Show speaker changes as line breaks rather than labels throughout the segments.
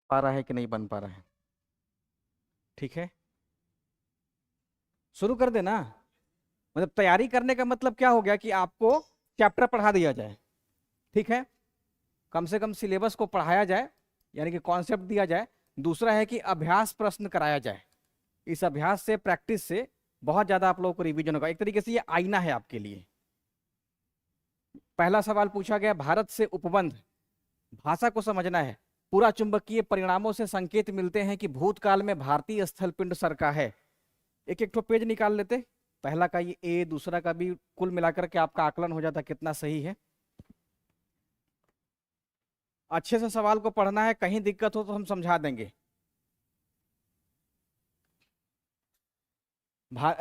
पा रहा है कि नहीं बन पा रहा है? ठीक है, शुरू कर देना। मतलब तैयारी करने का मतलब क्या हो गया कि आपको चैप्टर पढ़ा दिया जाए, ठीक है, कम से कम सिलेबस को पढ़ाया जाए, यानी कि कॉन्सेप्ट दिया जाए। दूसरा है कि अभ्यास प्रश्न कराया जाए। इस अभ्यास से, प्रैक्टिस से बहुत ज्यादा आप लोगों को रिवीजन होगा। एक तरीके से ये आईना है आपके लिए। पहला सवाल पूछा गया, भारत से उपबंध, भाषा को समझना है। पूरा चुंबकीय परिणामों से संकेत मिलते हैं कि भूतकाल में भारतीय स्थल पिंड सरका है। एक एक तो पेज निकाल लेते, पहला का ये ए, दूसरा का भी, कुल मिलाकर के आपका आकलन हो जाता कितना सही है। अच्छे से सवाल को पढ़ना है, कहीं दिक्कत हो तो हम समझा देंगे।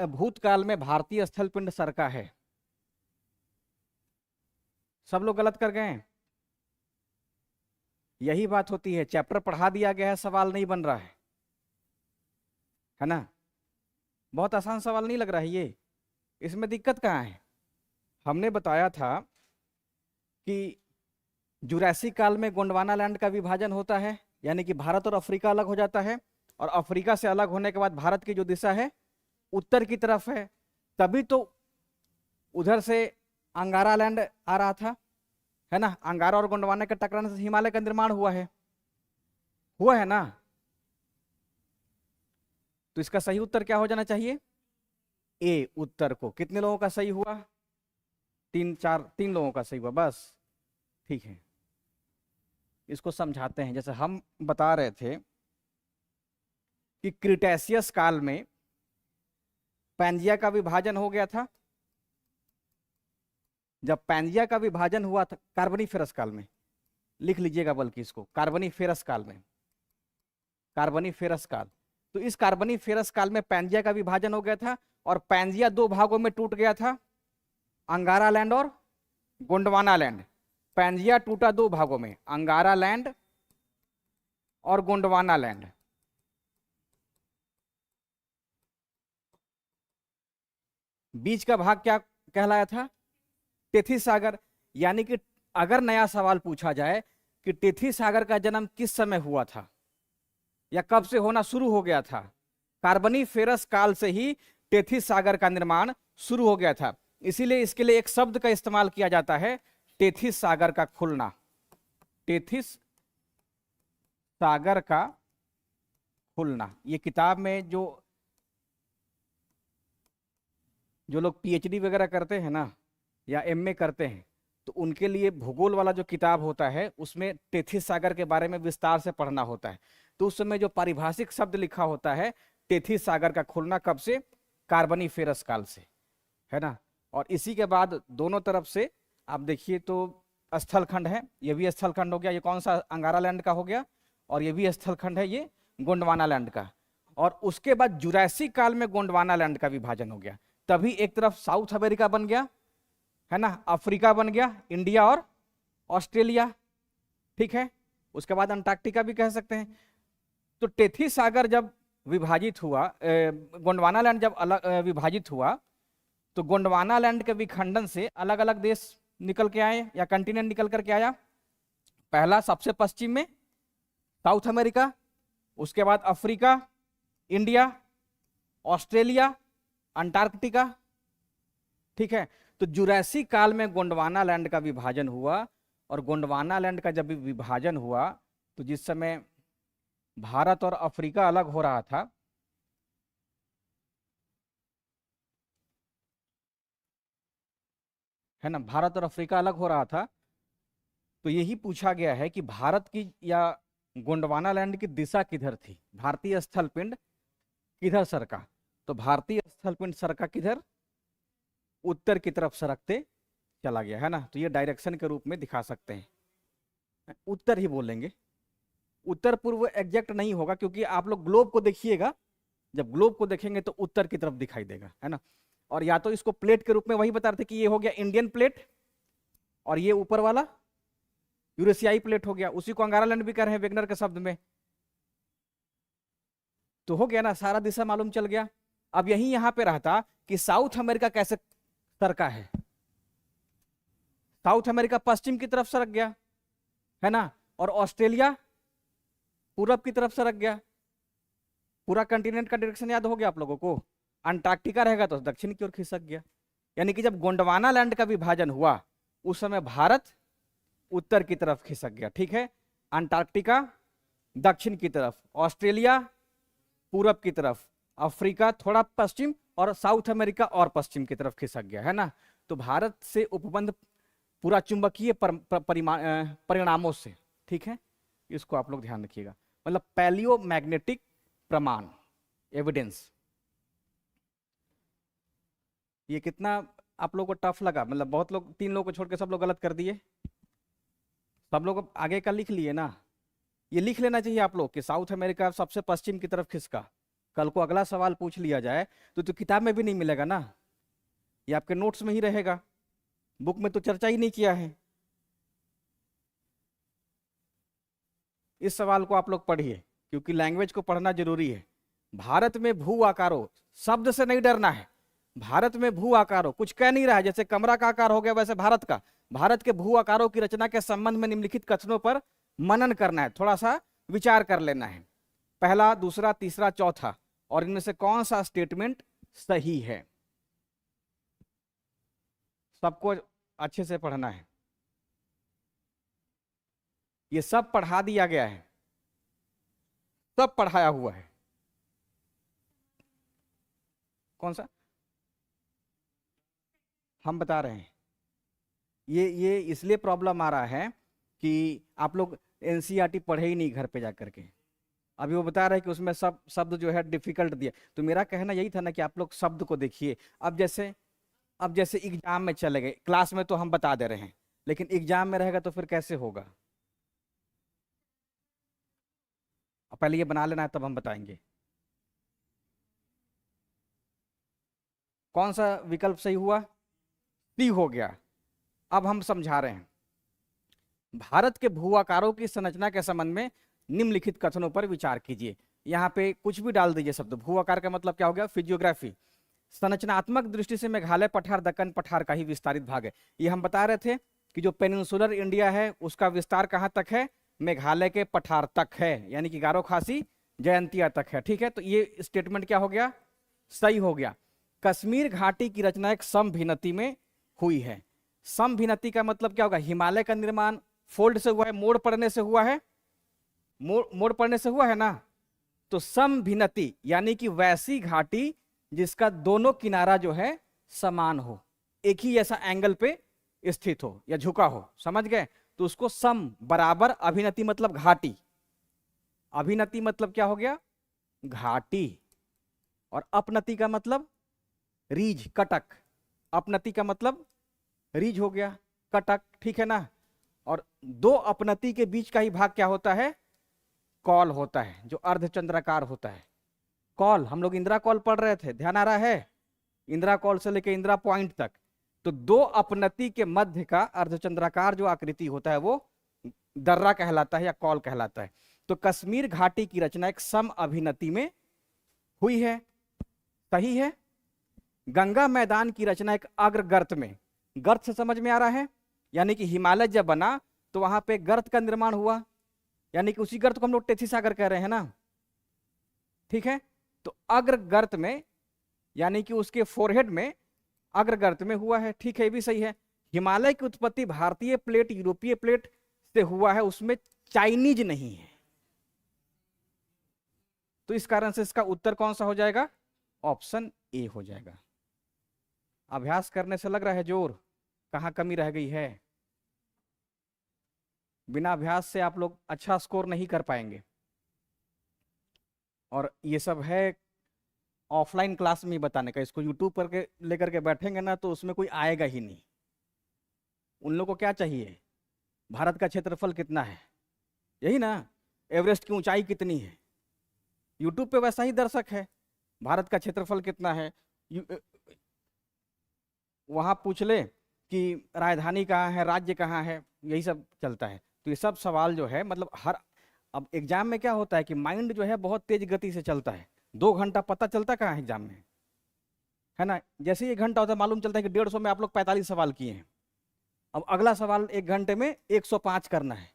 भूतकाल में भारतीय स्थल पिंड सरका है। सब लोग गलत कर गए हैं। यही बात होती है, चैप्टर पढ़ा दिया गया है, सवाल नहीं बन रहा है ना। बहुत आसान सवाल नहीं लग रहा है ये, इसमें दिक्कत कहाँ है? हमने बताया था कि जुरासिक काल में गोंडवाना लैंड का विभाजन होता है, यानी कि भारत और अफ्रीका अलग हो जाता है, और अफ्रीका से अलग होने के बाद भारत की जो दिशा है उत्तर की तरफ है। तभी तो उधर से अंगारा लैंड आ रहा था, है ना। अंगारा और गोंडवाना के टकराने से हिमालय का निर्माण हुआ है ना। तो इसका सही उत्तर क्या हो जाना चाहिए? ए। उत्तर को कितने लोगों का सही हुआ? 3 लोगों का सही हुआ बस। ठीक है, इसको समझाते हैं। जैसे हम बता रहे थे कि क्रिटेशियस काल में पैंजिया का विभाजन हो गया था। जब पैंजिया का विभाजन हुआ था कार्बोनिफेरस काल में, लिख लीजिएगा बल्कि इसको, कार्बोनिफेरस काल में, कार्बोनिफेरस काल। तो इस कार्बोनिफेरस काल में पैंजिया का विभाजन हो गया था और पैंजिया 2 भागों में टूट गया था, अंगारा लैंड और गोंडवाना लैंड। पैंजिया टूटा 2 भागों में, अंगारा लैंड और गोंडवाना लैंड। बीच का भाग क्या कहलाया था? टेथी सागर। यानी कि अगर नया सवाल पूछा जाए कि टेथी सागर का जन्म किस समय हुआ था या कब से होना शुरू हो गया था, कार्बोनिफेरस काल से ही टेथी सागर का निर्माण शुरू हो गया था। इसीलिए इसके लिए एक शब्द का इस्तेमाल किया जाता है, टेथिस सागर का खुलना। टेथिस सागर का खुलना। ये किताब में जो लोग पीएचडी वगैरह करते हैं ना, या एमए करते हैं, तो उनके लिए भूगोल वाला जो किताब होता है उसमें टेथिस सागर के बारे में विस्तार से पढ़ना होता है। तो उस समय जो पारिभाषिक शब्द लिखा होता है, टेथिस सागर का खुलना कब से? कार्बोनिफेरस काल से, है ना। और इसी के बाद दोनों तरफ से आप देखिए तो स्थलखंड है, ये भी स्थलखंड हो गया। ये कौन सा? अंगारा लैंड का हो गया। और ये भी स्थलखंड है, ये गोंडवाना लैंड का। और उसके बाद जुरासिक काल में गोंडवाना लैंड का विभाजन हो गया। तभी एक तरफ साउथ अमेरिका बन गया, है ना, अफ्रीका बन गया, इंडिया और ऑस्ट्रेलिया, ठीक है। उसके बाद अंटार्कटिका भी कह सकते हैं। तो टेथी सागर जब विभाजित हुआ, गोंडवाना लैंड जब अलग विभाजित हुआ, तो गोंडवाना लैंड के विखंडन से अलग अलग देश निकल के आए या कंटिनेंट निकल करके आया। पहला सबसे पश्चिम में साउथ अमेरिका, उसके बाद अफ्रीका, इंडिया, ऑस्ट्रेलिया, अंटार्कटिका, ठीक है। तो जुरासिक काल में गोंडवाना लैंड का विभाजन हुआ, और गोंडवाना लैंड का जब विभाजन हुआ तो जिस समय भारत और अफ्रीका अलग हो रहा था, है ना, भारत और अफ्रीका अलग हो रहा था, तो यही पूछा गया है कि भारत की या गोंडवाना लैंड की दिशा किधर थी, भारतीय स्थल पिंड किधर सरका। तो भारतीय स्थल पिंड सरका किधर? उत्तर की तरफ सरकते चला गया, है ना। तो ये डायरेक्शन के रूप में दिखा सकते हैं, उत्तर ही बोलेंगे। उत्तर पूर्व एग्जैक्ट नहीं होगा, क्योंकि आप लोग ग्लोब को देखिएगा, जब ग्लोब को देखेंगे तो उत्तर की तरफ दिखाई देगा, है ना। और या तो इसको प्लेट के रूप में वही बता रहे थे कि ये हो गया इंडियन प्लेट, और ये ऊपर वाला यूरेशियाई प्लेट हो गया। उसी को अंगारा लैंड भी कह रहे हैं वेगनर के शब्द में। तो हो गया ना, सारा दिशा मालूम चल गया। अब यही यहां पे रहता कि साउथ अमेरिका कैसे सरका है। साउथ अमेरिका पश्चिम की तरफ सरक गया, है ना। और ऑस्ट्रेलिया पूरब की तरफ सरक गया। पूरा कंटिनेंट का डायरेक्शन याद हो गया आप लोगों को। अंटार्कटिका रहेगा तो दक्षिण की ओर खिसक गया। यानी कि जब गोंडवाना लैंड का विभाजन हुआ उस समय भारत उत्तर की तरफ खिसक गया, ठीक है। अंटार्कटिका दक्षिण की तरफ, ऑस्ट्रेलिया पूरब की तरफ, अफ्रीका थोड़ा पश्चिम और साउथ अमेरिका और पश्चिम की तरफ खिसक गया, है ना। तो भारत से उपबंध पूरा चुंबकीय परिणामों से, ठीक है। इसको आप लोग ध्यान रखिएगा, मतलब पैलियो मैग्नेटिक प्रमाण, एविडेंस। ये कितना आप लोगों को टफ लगा? मतलब बहुत लोग, 3 लोगों को छोड़ के सब लोग गलत कर दिए। सब लोग आगे का लिख लिए ना। ये लिख लेना चाहिए आप लोग कि साउथ अमेरिका सबसे पश्चिम की तरफ खिसका। कल को अगला सवाल पूछ लिया जाए तो किताब में भी नहीं मिलेगा ना, ये आपके नोट्स में ही रहेगा, बुक में तो चर्चा ही नहीं किया है। इस सवाल को आप लोग पढ़िए क्योंकि लैंग्वेज को पढ़ना जरूरी है। भारत में भू आकारों, शब्द से नहीं डरना है। भारत में भू आकारों कुछ कह नहीं रहा है, जैसे कमरा का आकार हो गया वैसे भारत के भू आकारों की रचना के संबंध में निम्नलिखित कथनों पर मनन करना है, थोड़ा सा विचार कर लेना है। पहला, दूसरा, तीसरा, चौथा, और इनमें से कौन सा स्टेटमेंट सही है, सबको अच्छे से पढ़ना है। ये सब पढ़ा दिया गया है, सब पढ़ाया हुआ है। कौन सा? हम बता रहे हैं। ये इसलिए प्रॉब्लम आ रहा है कि आप लोग एनसीईआरटी पढ़े ही नहीं घर पे जाकर के। अभी वो बता रहे हैं कि उसमें सब शब्द जो है डिफिकल्ट दिया, तो मेरा कहना यही था ना कि आप लोग शब्द को देखिए। अब जैसे एग्जाम में चले गए, क्लास में तो हम बता दे रहे हैं, लेकिन एग्जाम में रहेगा तो फिर कैसे होगा? पहले ये बना लेना है तब हम बताएंगे। कौन सा विकल्प सही हुआ? सी हो गया। अब हम समझा रहे हैं। भारत के भू आकारों की संरचना के संबंध में निम्नलिखित कथनों पर विचार कीजिए। यहाँ पे कुछ भी डाल दीजिए शब्द। भू आकार का मतलब क्या हो गया? फिजियोग्राफी। संरचनात्मक दृष्टि से मेघालय पठार दक्कन पठार का ही विस्तारित भाग है। ये हम बता रहे थे कि जो पेनिनसुलर इंडिया है उसका विस्तार कहाँ तक है? मेघालय के पठार तक है, यानी कि गारो खासी जयंतिया तक है, ठीक है। तो ये स्टेटमेंट क्या हो गया? सही हो गया। कश्मीर घाटी की रचना एक समभिनति में हुई है। समभिनति का मतलब क्या होगा? हिमालय का निर्माण फोल्ड से हुआ है, मोड़ पड़ने से हुआ है, मोड़ पड़ने से हुआ है ना। तो समभिनति यानी कि वैसी घाटी जिसका दोनों किनारा जो है समान हो, एक ही ऐसा एंगल पे स्थित हो या झुका हो, समझ गए? तो उसको सम बराबर, अभिनति मतलब घाटी, अभिनति मतलब क्या हो गया? घाटी, और अपनति का मतलब रीज, कटक। अपनति का मतलब रीज हो गया, कटक, ठीक है ना। और दो अपनति के बीच का ही भाग क्या होता है? कॉल होता है, जो अर्धचंद्राकार होता है। कॉल, हम लोग इंदिरा कॉल पढ़ रहे थे, ध्यान आ रहा है? इंदिरा कॉल से लेकर इंदिरा पॉइंट तक। तो दो अपनति के मध्य का अर्धचंद्राकार जो आकृति होता है वो दर्रा कहलाता है या कॉल कहलाता है। तो कश्मीर घाटी की रचना एक सम अभिनति में हुई है, सही है। गंगा मैदान की रचना एक अग्र गर्त में, गर्त से समझ में आ रहा है, यानी कि हिमालय जब बना तो वहां पे गर्त का निर्माण हुआ, यानी कि उसी गर्त को हम लोग टेथी सागर कह रहे हैं ना, ठीक है। तो अग्र गर्त में यानी कि उसके फोरहेड में अग्र गर्त में हुआ है, ठीक है, ये भी सही है। हिमालय की उत्पत्ति भारतीय प्लेट यूरोपीय प्लेट से हुआ है, उसमें चाइनीज नहीं है। तो इस कारण से इसका उत्तर कौन सा हो जाएगा? ऑप्शन ए हो जाएगा। अभ्यास करने से लग रहा है जोर, कहाँ कमी रह गई है? बिना अभ्यास से आप लोग अच्छा स्कोर नहीं कर पाएंगे। और ये सब है ऑफलाइन क्लास में ही बताने का। इसको यूट्यूब पर के लेकर के बैठेंगे ना तो उसमें कोई आएगा ही नहीं। उन लोगों को क्या चाहिए? भारत का क्षेत्रफल कितना है, यही ना। एवरेस्ट की ऊंचाई कितनी है? यूट्यूब पे वैसा ही दर्शक है, भारत का क्षेत्रफल कितना है। वहां पूछ ले कि राजधानी कहाँ है, राज्य कहाँ है, यही सब चलता है। तो ये सब सवाल जो है मतलब अब एग्जाम में क्या होता है कि माइंड जो है बहुत तेज गति से चलता है। 2 घंटा पता चलता कहाँ है एग्जाम में, है ना। जैसे ही 1 घंटा होता है मालूम चलता है कि 150 में आप लोग 45 सवाल किए हैं। अब अगला सवाल 1 घंटे में 105 करना है।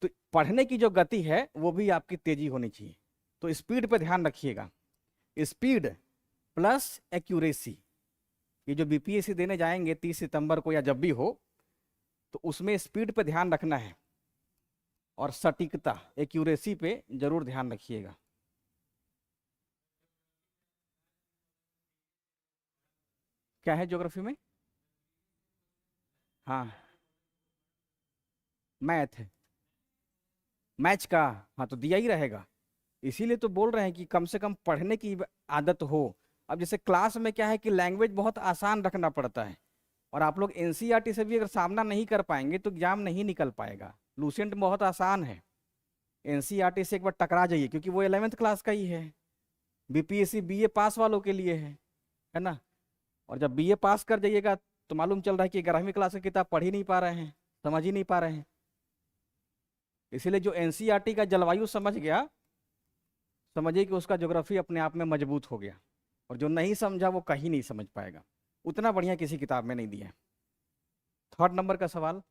तो पढ़ने की जो गति है वो भी आपकी तेजी होनी चाहिए। तो स्पीड पे ध्यान रखिएगा, स्पीड प्लस एक्यूरेसी। ये जो बीपीएससी देने जाएंगे 30 सितंबर को या जब भी हो, तो उसमें स्पीड पे ध्यान रखना है और सटीकता, एक्यूरेसी पे जरूर ध्यान रखिएगा। क्या है ज्योग्राफी में? हाँ, मैथ है, मैच का। हाँ तो दिया ही रहेगा, इसीलिए तो बोल रहे हैं कि कम से कम पढ़ने की आदत हो। अब जैसे क्लास में क्या है कि लैंग्वेज बहुत आसान रखना पड़ता है, और आप लोग एनसीईआरटी से भी अगर सामना नहीं कर पाएंगे तो एग्जाम नहीं निकल पाएगा। लूसेंट बहुत आसान है, एनसीईआरटी से एक बार टकरा जाइए, क्योंकि वो 11वीं क्लास का ही है। बीपीएससी बीए पास वालों के लिए है ना। और जब बीए पास कर जाइएगा तो मालूम चल रहा है कि 11वीं क्लास की किताब पढ़ ही नहीं पा रहे हैं, समझ ही नहीं पा रहे हैं। इसीलिए जो एनसीईआरटी का जलवायु समझ गया, समझिए कि उसका ज्योग्राफी अपने आप में मजबूत हो गया, और जो नहीं समझा वो कहीं नहीं समझ पाएगा। उतना बढ़िया किसी किताब में नहीं दिया है। थर्ड नंबर का सवाल,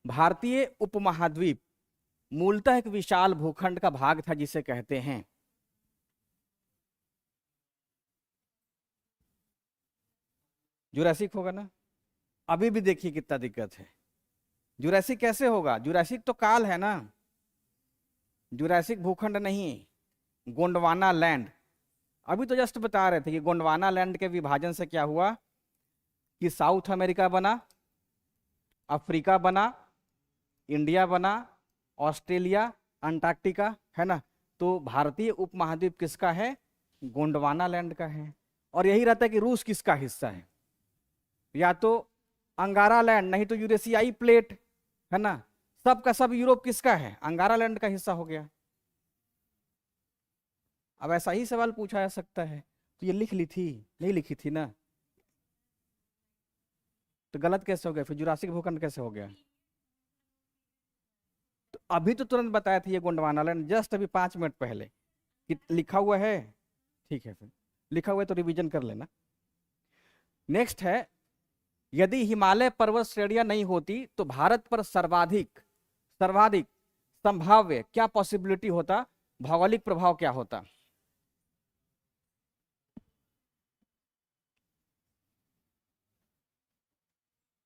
भारतीय उपमहाद्वीप मूलतः एक विशाल भूखंड का भाग था जिसे कहते हैं। जुरासिक होगा ना। अभी भी देखिए कितना दिक्कत है, जुरासिक कैसे होगा? जुरासिक तो काल है ना, जुरासिक भूखंड नहीं, गोंडवाना लैंड। अभी तो जस्ट बता रहे थे कि गोंडवाना लैंड के विभाजन से क्या हुआ कि साउथ अमेरिका बना, अफ्रीका बना, इंडिया बना, ऑस्ट्रेलिया, अंटार्कटिका, है ना। तो भारतीय उपमहाद्वीप किसका है? गोंडवाना लैंड का है। और यही रहता है कि रूस किसका हिस्सा है, या तो अंगारा लैंड, नहीं तो यूरेशियाई प्लेट, है ना। सब का सब यूरोप किसका है? अंगारा लैंड का हिस्सा हो गया। अब ऐसा ही सवाल पूछा जा सकता है, तो ये लिख ली थी, नहीं लिखी थी ना, तो गलत कैसे हो गया? फिर जुरासिक भूखंड कैसे हो गया? तो अभी तो तुरंत बताया था ये गोंडवाना लैंड, जस्ट अभी 5 मिनट पहले कि लिखा हुआ है। ठीक है, फिर लिखा हुआ है तो रिवीजन कर लेना। नेक्स्ट है, यदि हिमालय पर्वत श्रेणियां नहीं होती तो भारत पर सर्वाधिक सर्वाधिक संभाव्य क्या पॉसिबिलिटी होता, भौगोलिक प्रभाव क्या होता?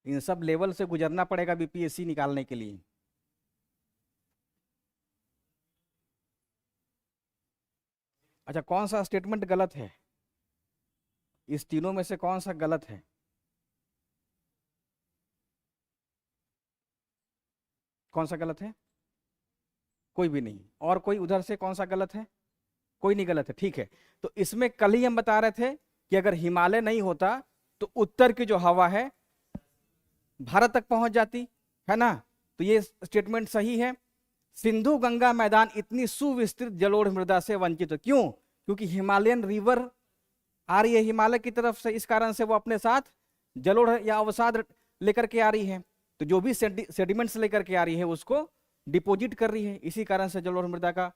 इन सब लेवल से गुजरना पड़ेगा बीपीएससी निकालने के लिए। अच्छा, कौन सा स्टेटमेंट गलत है? इस तीनों में से कौन सा गलत है? कौन सा गलत है? कोई भी नहीं। और कोई उधर से कौन सा गलत है? कोई नहीं गलत है, ठीक है। तो इसमें कल ही हम बता रहे थे कि अगर हिमालय नहीं होता तो उत्तर की जो हवा है भारत तक पहुंच जाती, है ना। तो ये स्टेटमेंट सही है। सिंधु गंगा मैदान इतनी सुविस्तृत जलोढ़ मृदा से वंचित है, क्यों? क्योंकि हिमालयन रिवर आ रही है हिमालय की तरफ से, इस कारण से वो अपने साथ जलोढ़ या अवसाद लेकर के आ रही है। तो जो भी सेडिमेंट्स लेकर के आ रही है उसको डिपोजिट कर रही है, इसी कारण से जलोढ़ मृदा का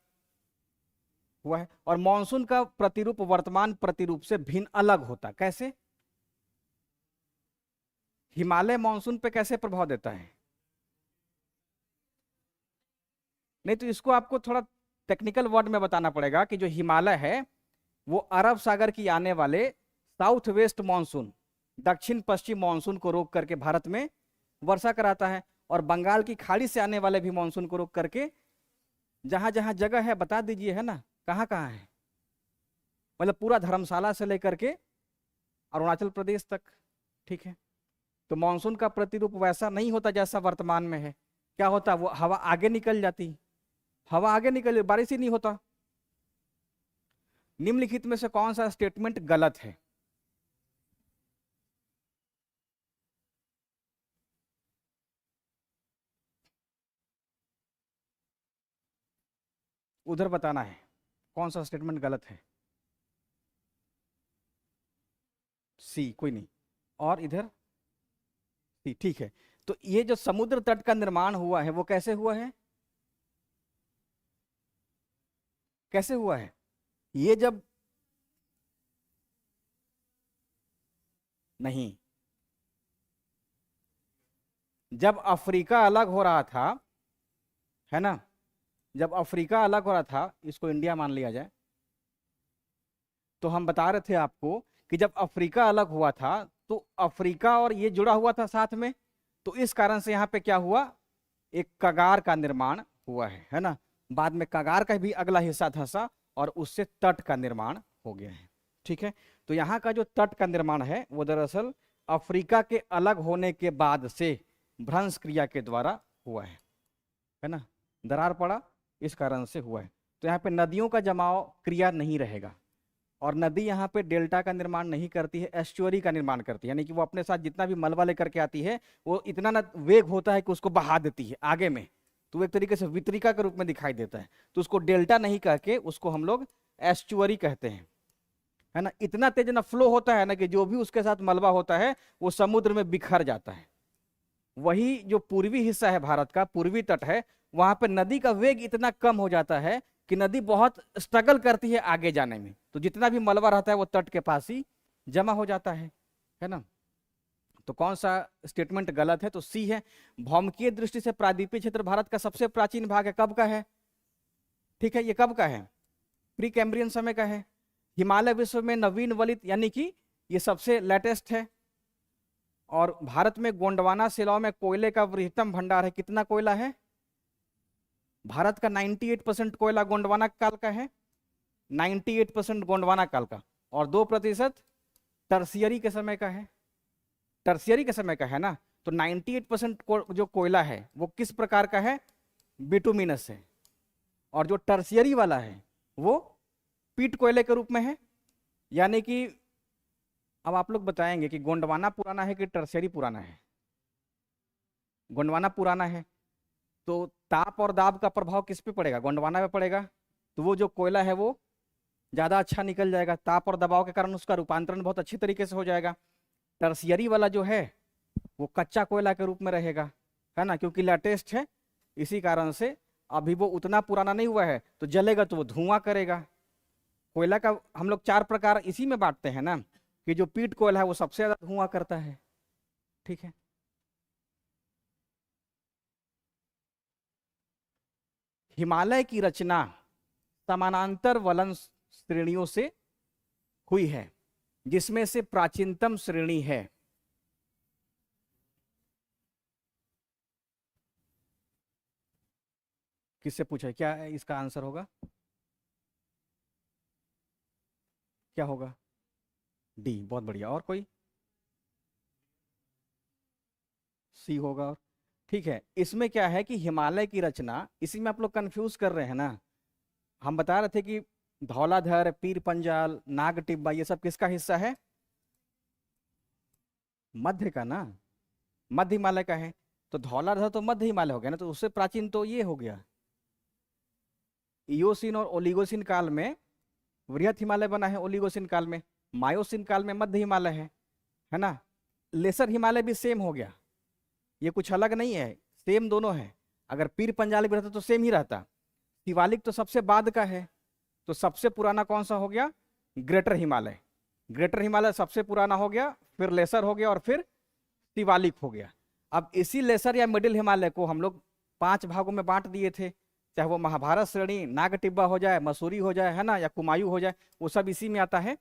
हुआ है। और मानसून का प्रतिरूप वर्तमान प्रतिरूप से भिन्न अलग होता, कैसे? हिमालय मानसून पे कैसे प्रभाव देता है? नहीं तो इसको आपको थोड़ा टेक्निकल वर्ड में बताना पड़ेगा कि जो हिमालय है वो अरब सागर की आने वाले साउथ वेस्ट मानसून, दक्षिण पश्चिम मानसून को रोक करके भारत में वर्षा कराता है, और बंगाल की खाड़ी से आने वाले भी मानसून को रोक करके जहां जहां जगह है बता दीजिए, है ना, कहाँ कहाँ है। मतलब पूरा धर्मशाला से लेकर के अरुणाचल प्रदेश तक, ठीक है। तो मानसून का प्रतिरूप वैसा नहीं होता जैसा वर्तमान में है। क्या होता? वो हवा आगे निकल जाती, हवा आगे निकल, बारिश ही नहीं होता। निम्नलिखित में से कौन सा स्टेटमेंट गलत है? उधर बताना है कौन सा स्टेटमेंट गलत है। सी, कोई नहीं। और इधर सी, ठीक है। तो ये जो समुद्र तट का निर्माण हुआ है वो कैसे हुआ है? कैसे हुआ है? ये जब, नहीं, जब अफ्रीका अलग हो रहा था, है ना, जब अफ्रीका अलग हो रहा था, इसको इंडिया मान लिया जाए, तो हम बता रहे थे आपको कि जब अफ्रीका अलग हुआ था तो अफ्रीका और ये जुड़ा हुआ था साथ में, तो इस कारण से यहाँ पे क्या हुआ, एक कगार का निर्माण हुआ है ना। बाद में कगार का भी अगला हिस्सा धंसा और उससे तट का निर्माण हो गया है। ठीक है, तो यहाँ का जो तट का निर्माण है वो दरअसल अफ्रीका के अलग होने के बाद से भ्रंश क्रिया के द्वारा हुआ है ना, दरार पड़ा इस कारण से हुआ है। तो यहाँ पे नदियों का जमाव क्रिया नहीं रहेगा, और नदी यहाँ पे डेल्टा का निर्माण नहीं करती है, एस्चुअरी का निर्माण करती है, यानी कि वो अपने साथ जितना भी मलबा लेकर के आती है वो इतना ना वेग होता है कि उसको बहा देती है आगे में, तो वो एक तरीके से वितरिका के रूप में दिखाई देता है। तो उसको डेल्टा नहीं कह के उसको हम लोग एस्चुअरी कहते हैं, है ना। इतना तेज ना फ्लो होता है ना कि जो भी उसके साथ मलबा होता है वो समुद्र में बिखर जाता है। वही जो पूर्वी हिस्सा है भारत का, पूर्वी तट है, वहां पे नदी का वेग इतना कम हो जाता है कि नदी बहुत स्ट्रगल करती है आगे जाने में, तो जितना भी मलबा रहता है वो तट के पास ही जमा हो जाता है ना। तो कौन सा स्टेटमेंट गलत है, तो सी है। भौमिकीय दृष्टि से प्रायद्वीपीय क्षेत्र भारत का सबसे प्राचीन भाग है, कब का है, ठीक है, ये कब का है, प्री कैम्ब्रियन समय का है। हिमालय विश्व में नवीन वलित, यानी कि ये सबसे लेटेस्ट है। और भारत में गोंडवाना शिलाओं में कोयले का वृहत्तम भंडार है, कितना कोयला है, भारत का 98% कोयला गोंडवाना काल का है, 98% गोंडवाना काल का, और 2% टर्सियरी के समय का है, टर्सियरी के समय का है ना। तो 98% जो कोयला है वो किस प्रकार का है, बिटुमिनस है, और जो टर्सियरी वाला है वो पीट कोयले के रूप में है। यानी कि अब आप लोग बताएंगे कि गोंडवाना पुराना है कि टर्सियरी पुराना है, गोंडवाना पुराना है, तो ताप और दाब का प्रभाव किस पे पड़ेगा, गोंडवाना पे पड़ेगा, तो वो जो कोयला है वो ज़्यादा अच्छा निकल जाएगा, ताप और दबाव के कारण उसका रूपांतरण बहुत अच्छी तरीके से हो जाएगा। टर्सियरी वाला जो है वो कच्चा कोयला के रूप में रहेगा, है ना, क्योंकि लेटेस्ट है, इसी कारण से अभी वो उतना पुराना नहीं हुआ है, तो जलेगा तो वो धुआं करेगा। कोयला का हम लोग 4 प्रकार इसी में बांटते हैं ना, कि जो पीट कोयला है वो सबसे ज्यादा धुआं करता है। ठीक है, हिमालय की रचना समानांतर वलन श्रेणियों से हुई है, जिसमें से प्राचीनतम श्रेणी है, किससे पूछा है, क्या इसका आंसर होगा, क्या होगा, डी, बहुत बढ़िया। और कोई, सी होगा। और ठीक है, इसमें क्या है कि हिमालय की रचना, इसी में आप लोग कंफ्यूज कर रहे हैं ना। हम बता रहे थे कि धौलाधर, पीर पंजाल, नाग टिब्बा, ये सब किसका हिस्सा है, मध्य का ना, मध्य हिमालय का है। तो धौलाधर तो मध्य हिमालय हो गया ना, तो उससे प्राचीन तो ये हो गया। इयोसीन और ओलिगोसिन काल में वृहत हिमालय बना है, ओलिगोसिन काल में, मायोसिन काल में मध्य हिमालय है ना। लेसर हिमालय भी सेम हो गया, ये कुछ अलग नहीं है, सेम दोनों है। अगर पीर पंजाल भी रहता तो सेम ही रहता। शिवालिक तो सबसे बाद का है, तो सबसे पुराना कौन सा हो गया, ग्रेटर हिमालय, ग्रेटर हिमालय सबसे पुराना हो गया, फिर लेसर हो गया, और फिर शिवालिक हो गया। अब इसी लेसर या मिडिल हिमालय को हम लोग 5 भागों में बांट दिए थे, चाहे वो महाभारत श्रेणी, नाग टिब्बा हो जाए, मसूरी हो जाए, है ना, या कुमायूं हो जाए, वो सब इसी में आता है।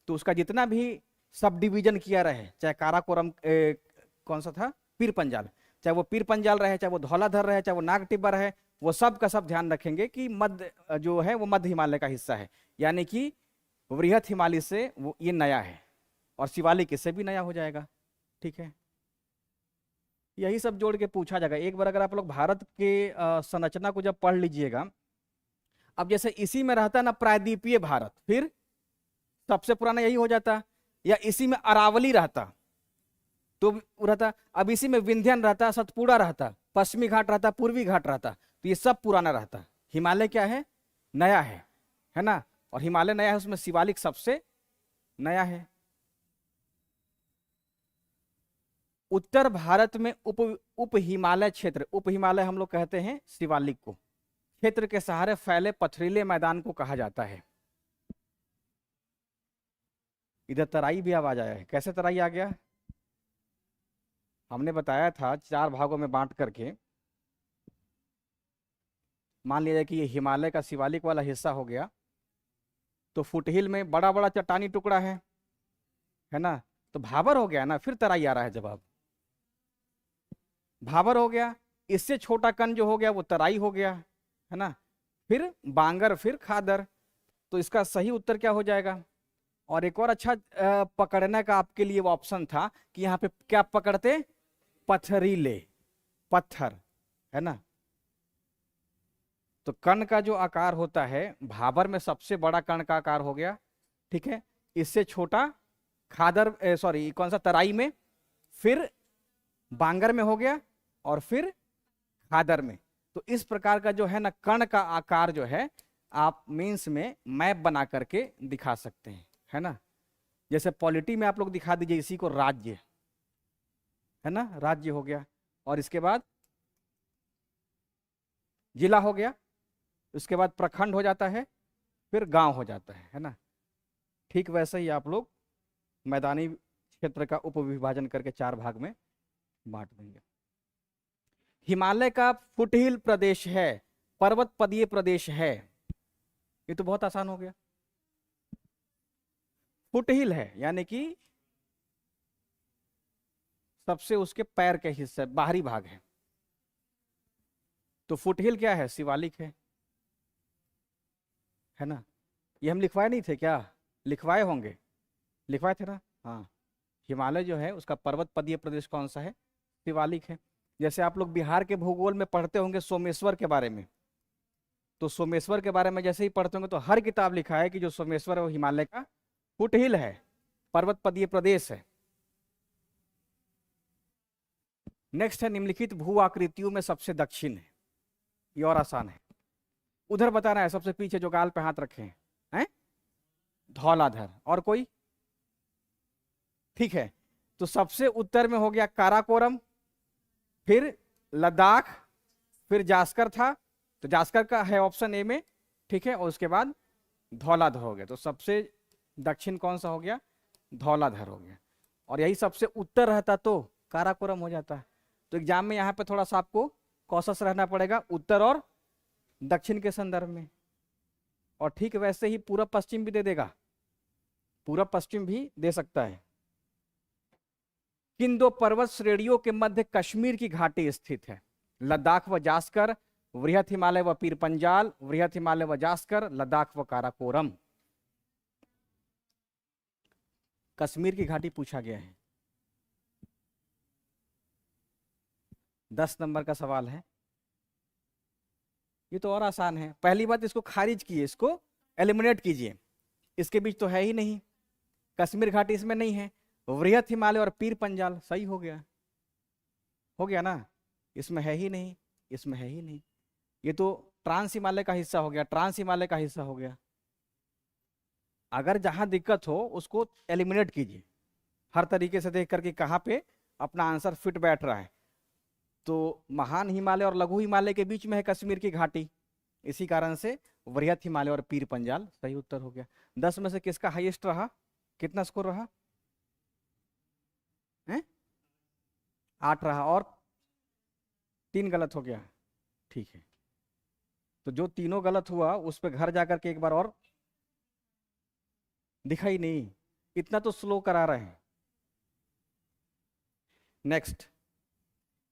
तो उसका जितना भी सब डिवीजन किया रहे, चाहे काराकोरम कौन सा था, पीर पंजाल, चाहे वो पीर पंजाल रहे, चाहे वो धौलाधर रहे, चाहे वो नाग टिब्बा रहे, वो सब का सब ध्यान रखेंगे कि मध्य जो है वो मध्य हिमालय का हिस्सा है, यानी कि वृहत हिमालय से वो ये नया है, और शिवालिक इससे भी नया हो जाएगा। ठीक है, यही सब जोड़ के पूछा जाएगा एक बार। अगर आप लोग भारत के संरचना को जब पढ़ लीजिएगा, अब जैसे इसी में रहता ना प्रायद्वीपीय भारत, फिर सबसे पुराना यही हो जाता, या इसी में अरावली रहता तो रहता, अब इसी में विंध्यन रहता, सतपुड़ा रहता, पश्चिमी घाट रहता, पूर्वी घाट रहता, तो ये सब पुराना रहता। हिमालय क्या है, नया है ना, और हिमालय नया है, उसमें शिवालिक सबसे नया है। उत्तर भारत में उप हिमालय क्षेत्र, उप हिमालय हम लोग कहते हैं शिवालिक को, क्षेत्र के सहारे फैले पथरीले मैदान को कहा जाता है। इधर तराई भी आवाज आया है, कैसे तराई आ गया, हमने बताया था 4 भागों में बांट करके, मान लिया जाए कि ये हिमालय का शिवालिक वाला हिस्सा हो गया, तो फुटहिल में बड़ा बड़ा चट्टानी टुकड़ा है ना, तो भाबर हो गया ना, फिर तराई आ रहा है जवाब, भाबर हो गया। इससे छोटा कण जो हो गया वो तराई हो गया, है ना, फिर बांगर, फिर खादर। तो इसका सही उत्तर क्या हो जाएगा? और एक और अच्छा पकड़ने का आपके लिए वो ऑप्शन था कि यहाँ पे क्या पकड़ते, पथरीले पत्थर, है ना। तो कण का जो आकार होता है, भाबर में सबसे बड़ा कण का आकार हो गया, ठीक है, इससे छोटा खादर, सॉरी कौन सा, तराई में, फिर बांगर में हो गया, और फिर खादर में। तो इस प्रकार का जो है ना कण का आकार जो है, आप मीन्स में मैप बना करके दिखा सकते हैं, है ना। जैसे पॉलिटी में आप लोग दिखा दीजिए इसी को, राज्य, है ना, राज्य हो गया, और इसके बाद जिला हो गया, उसके बाद प्रखंड हो जाता है, फिर गांव हो जाता है ना। ठीक वैसे ही आप लोग मैदानी क्षेत्र का उपविभाजन करके 4 भाग में बांट देंगे। हिमालय का फुटहिल प्रदेश है, पर्वत पदीय प्रदेश है, ये तो बहुत आसान हो गया। फुटहिल है यानी कि सबसे उसके पैर के हिस्से, बाहरी भाग है। तो फुटहिल क्या है? शिवालिक है ना। ये हम लिखवाए नहीं थे क्या? लिखवाए होंगे, लिखवाए थे ना, हाँ। हिमालय जो है उसका पर्वत पदीय प्रदेश कौन सा है? शिवालिक है। जैसे आप लोग बिहार के भूगोल में पढ़ते होंगे सोमेश्वर के बारे में, तो सोमेश्वर के बारे में जैसे ही पढ़ते होंगे तो हर किताब लिखा है कि जो सोमेश्वर है वो हिमालय का फुटहिल है, पर्वत पदीय प्रदेश है। नेक्स्ट है, निम्नलिखित भू आकृतियों में सबसे दक्षिण है, ये और आसान है। उधर बताना है, सबसे पीछे जो गाल पे हाथ रखे हैं, धौलाधर। और कोई? ठीक है, तो सबसे उत्तर में हो गया काराकोरम, फिर लद्दाख, फिर जास्कर था, तो जास्कर का है ऑप्शन ए में, ठीक है, और उसके बाद धौलाधर हो गया। तो सबसे दक्षिण कौन सा हो गया? धौलाधर हो गया। और यही सबसे उत्तर रहता तो काराकोरम हो जाता है। तो एग्जाम में यहाँ पे थोड़ा सा आपको कॉशस रहना पड़ेगा उत्तर और दक्षिण के संदर्भ में। और ठीक वैसे ही पूर्व पश्चिम भी दे देगा, पूर्व पश्चिम भी दे सकता है। किन 2 पर्वत श्रेणियों के मध्य कश्मीर की घाटी स्थित है? लद्दाख व जास्कर, वृहत हिमालय व पीर पंजाल, वृहत हिमालय व जास्कर, लद्दाख व काराकोरम। कश्मीर की घाटी पूछा गया है, 10 नंबर का सवाल है। ये तो और आसान है। पहली बात, इसको खारिज कीजिए, इसको एलिमिनेट कीजिए, इसके बीच तो है ही नहीं, कश्मीर घाटी इसमें नहीं है। वृहत हिमालय और पीर पंजाल सही हो गया ना, इसमें है ही नहीं, इसमें है ही नहीं। ये तो ट्रांस हिमालय का हिस्सा हो गया, ट्रांस हिमालय का हिस्सा हो गया। अगर जहां दिक्कत हो उसको एलिमिनेट कीजिए, हर तरीके से देख करके कहाँ पे अपना आंसर फिट बैठ रहा है। तो महान हिमालय और लघु हिमालय के बीच में है कश्मीर की घाटी, इसी कारण से वृहत हिमालय और पीर पंजाल सही उत्तर हो गया। 10 में से किसका हाईएस्ट रहा? कितना स्कोर रहा है? 8 रहा, और 3 गलत हो गया, ठीक है। तो जो तीनों गलत हुआ उस पर घर जाकर के एक बार और, दिखाई नहीं, इतना तो स्लो करा रहे हैं। नेक्स्ट,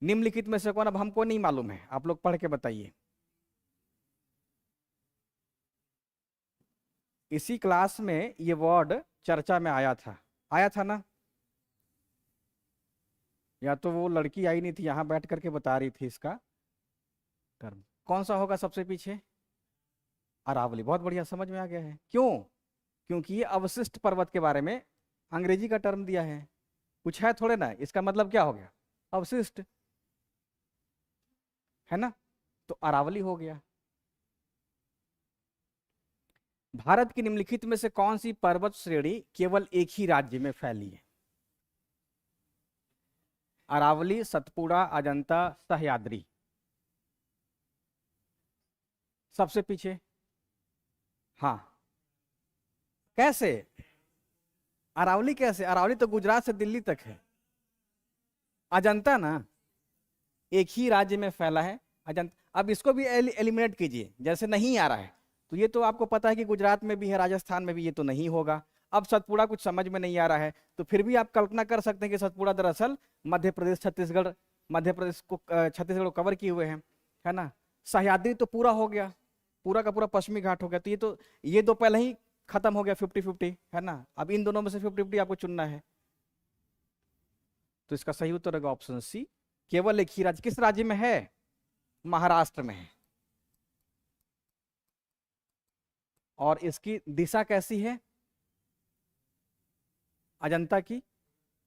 निम्नलिखित में से कौन, अब हमको नहीं मालूम है, आप लोग पढ़ के बताइए। इसी क्लास में ये वर्ड चर्चा में आया था ना, या तो वो लड़की आई नहीं थी, यहां बैठ करके बता रही थी इसका टर्म। कौन सा होगा सबसे पीछे? अरावली। बहुत बढ़िया, समझ में आ गया है। क्यों? क्योंकि ये अवशिष्ट पर्वत के बारे में अंग्रेजी का टर्म दिया है, कुछ है थोड़े ना, इसका मतलब क्या हो गया? अवशिष्ट, है ना, तो अरावली हो गया। भारत की निम्नलिखित में से कौन सी पर्वत श्रेणी केवल एक ही राज्य में फैली है? अरावली, सतपुड़ा, अजंता, सह्याद्री। सबसे पीछे, हाँ। कैसे? अरावली कैसे? अरावली तो गुजरात से दिल्ली तक है, अजंता ना एक ही राज्य में फैला है अजंता। अब इसको भी एलिमिनेट कीजिए, जैसे नहीं आ रहा है तो ये तो आपको पता है कि गुजरात में भी है, राजस्थान में भी, ये तो नहीं होगा। अब सतपुड़ा कुछ समझ में नहीं आ रहा है तो फिर भी आप कल्पना कर सकते हैं कि सतपुड़ा दरअसल मध्य प्रदेश छत्तीसगढ़, मध्य प्रदेश को छत्तीसगढ़ को कवर किए हुए हैं, है ना। सह्याद्री तो पूरा हो गया, पूरा का पूरा पश्चिमी घाट हो गया, तो ये दो पहले ही खत्म हो गया 50-50, है ना। अब इन दोनों में से 50-50 आपको चुनना है। तो इसका सही उत्तर होगा ऑप्शन सी, केवल एक ही राज्य। किस राज्य में है? महाराष्ट्र में है। और इसकी दिशा कैसी है अजंता की?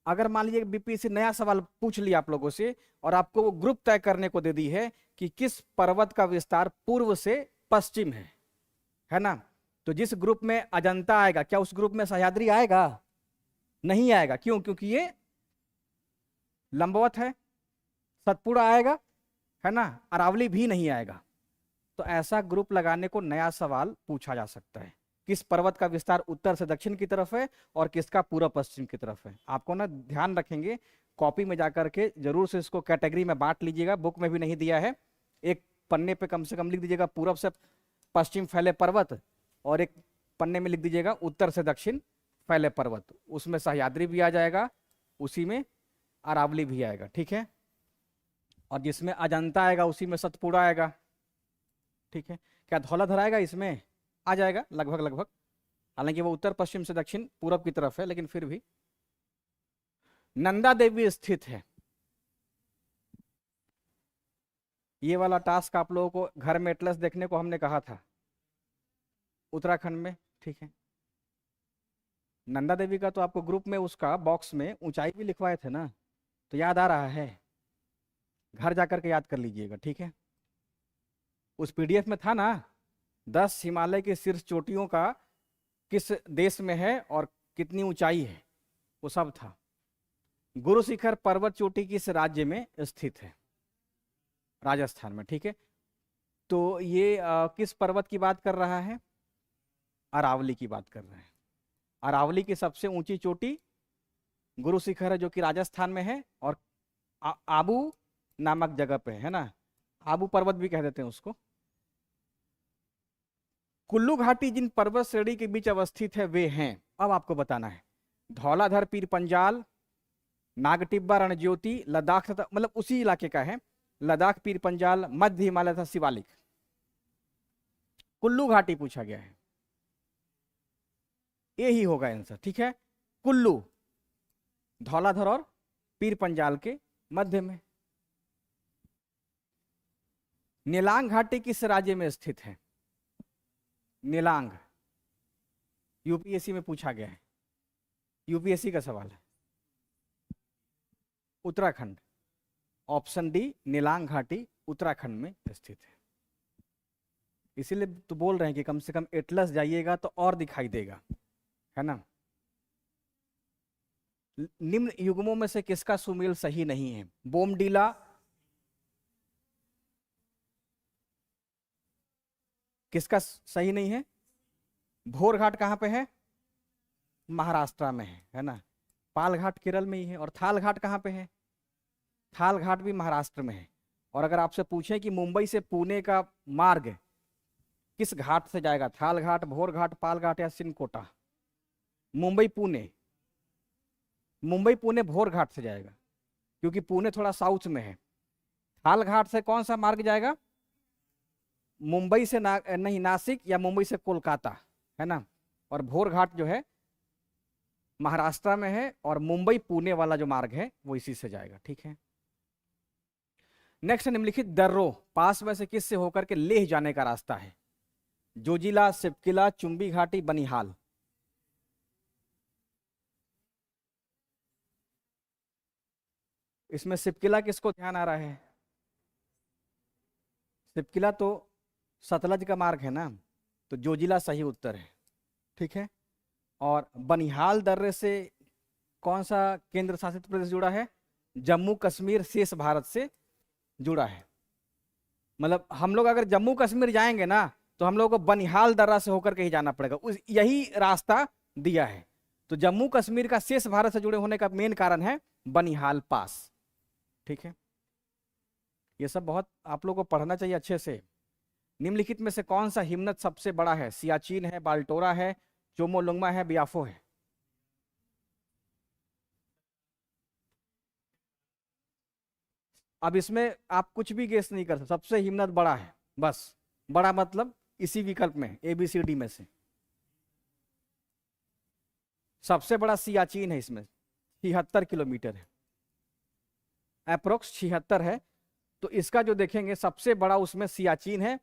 अगर मान लीजिए बीपीएससी नया सवाल पूछ लिया आप लोगों से और आपको वो ग्रुप तय करने को दे दी है कि किस पर्वत का विस्तार पूर्व से पश्चिम है ना, तो जिस ग्रुप में अजंता आएगा, क्या उस ग्रुप में सह्याद्री आएगा? नहीं आएगा। क्यों? क्योंकि ये लंबवत है। सतपुड़ा आएगा, है ना, अरावली भी नहीं आएगा। तो ऐसा ग्रुप लगाने को नया सवाल पूछा जा सकता है, किस पर्वत का विस्तार उत्तर से दक्षिण की तरफ है और किसका पूर्व पश्चिम की तरफ है। आपको ना ध्यान रखेंगे, कॉपी में जाकर के जरूर से इसको कैटेगरी में बांट लीजिएगा, बुक में भी नहीं दिया है। एक पन्ने पे कम से कम लिख दीजिएगा पूर्व से पश्चिम फैले पर्वत, और एक पन्ने में लिख दीजिएगा उत्तर से दक्षिण फैले पर्वत। उसमें सह्याद्री भी आ जाएगा, उसी में अरावली भी आएगा, ठीक है। और जिसमें अजंता आएगा उसी में सतपुड़ा आएगा, ठीक है। क्या धौलाधर आएगा? इसमें आ जाएगा लगभग लगभग, हालांकि वो उत्तर पश्चिम से दक्षिण पूरब की तरफ है, लेकिन फिर भी। नंदा देवी स्थित है, ये वाला टास्क आप लोगों को घर में एटलस देखने को हमने कहा था, उत्तराखंड में, ठीक है। नंदा देवी का तो आपको ग्रुप में उसका बॉक्स में ऊंचाई भी लिखवाए थे ना, तो याद आ रहा है? घर जाकर के याद कर लीजिएगा, ठीक है। उस पीडीएफ में था ना 10 हिमालय के शीर्ष चोटियों का किस देश में है और कितनी ऊंचाई है, वो सब था। गुरु शिखर पर्वत चोटी किस राज्य में स्थित है? राजस्थान में, ठीक है। तो ये किस पर्वत की बात कर रहा है? अरावली की बात कर रहा है। अरावली की सबसे ऊंची चोटी गुरु शिखर है, जो कि राजस्थान में है, और आबू नामक जगह पे है ना, आबू पर्वत भी कह देते हैं उसको। कुल्लू घाटी जिन पर्वत श्रेणी के बीच अवस्थित है वे हैं, अब आपको बताना है। धौलाधर, पीर पंजाल, नागटिब्बा, रणज्योति, लद्दाख तथा, मतलब उसी इलाके का है, लद्दाख, पीर पंजाल, मध्य हिमालय तथा शिवालिक। कुल्लू घाटी पूछा गया है, ये ही होगा आंसर, ठीक है। कुल्लू धौलाधर और पीर पंजाल के मध्य में। नीलांग घाटी किस राज्य में स्थित है? नीलांग यूपीएससी में पूछा गया है, यूपीएससी का सवाल है। उत्तराखंड, ऑप्शन डी, नीलांग घाटी उत्तराखंड में स्थित है। इसीलिए तो बोल रहे हैं कि कम से कम एटलस जाइएगा तो और दिखाई देगा, है ना। निम्न युग्मों में से किसका सुमेल सही नहीं है? बोमडीला, किसका सही नहीं है? भोर घाट कहाँ पे है? महाराष्ट्र में है ना। पाल घाट केरल में ही है। और थाल घाट कहाँ पे है? थाल घाट भी महाराष्ट्र में है। और अगर आपसे पूछें कि मुंबई से पुणे का मार्ग किस घाट से जाएगा, थाल घाट, भोर घाट, पाल घाट या सिनकोटा? मुंबई पुणे, मुंबई पुणे भोर घाट से जाएगा, क्योंकि पुणे थोड़ा साउथ में है। थाल घाट से कौन सा मार्ग जाएगा? मुंबई से नहीं, नासिक या मुंबई से कोलकाता, है ना। और भोर घाट जो है महाराष्ट्र में है, और मुंबई पुणे वाला जो मार्ग है वो इसी से जाएगा, ठीक है। नेक्स्ट, निम्नलिखित दर्रों पास में से किससे होकर के लेह जाने का रास्ता है? जोजिला, सिपकिला, चुंबी घाटी, बनिहाल। इसमें सिपकिला किसको ध्यान आ रहा है? सिपकिला तो सतलज का मार्ग है ना, तो जोजिला सही उत्तर है, ठीक है। और बनिहाल दर्रे से कौन सा केंद्र शासित प्रदेश जुड़ा है? जम्मू कश्मीर शेष भारत से जुड़ा है। मतलब हम लोग अगर जम्मू कश्मीर जाएंगे ना तो हम लोग को बनिहाल दर्रा से होकर के ही जाना पड़ेगा, यही रास्ता दिया है। तो जम्मू कश्मीर का शेष भारत से जुड़े होने का मेन कारण है बनिहाल पास, ठीक है, ये सब बहुत आप लोगों को पढ़ना चाहिए अच्छे से। निम्नलिखित में से कौन सा हिमनद सबसे बड़ा है? सियाचिन है, बाल्टोरा है, चोमोलुंगमा है, बियाफो है? अब इसमें आप कुछ भी गेस नहीं कर सकते, सबसे हिमनद बड़ा है बस। बड़ा मतलब इसी विकल्प में ABCD में से सबसे बड़ा सियाचिन है, इसमें 76 किलोमीटर है, अप्रोक्स 76 है। तो इसका जो देखेंगे सबसे बड़ा उसमें सियाचिन है,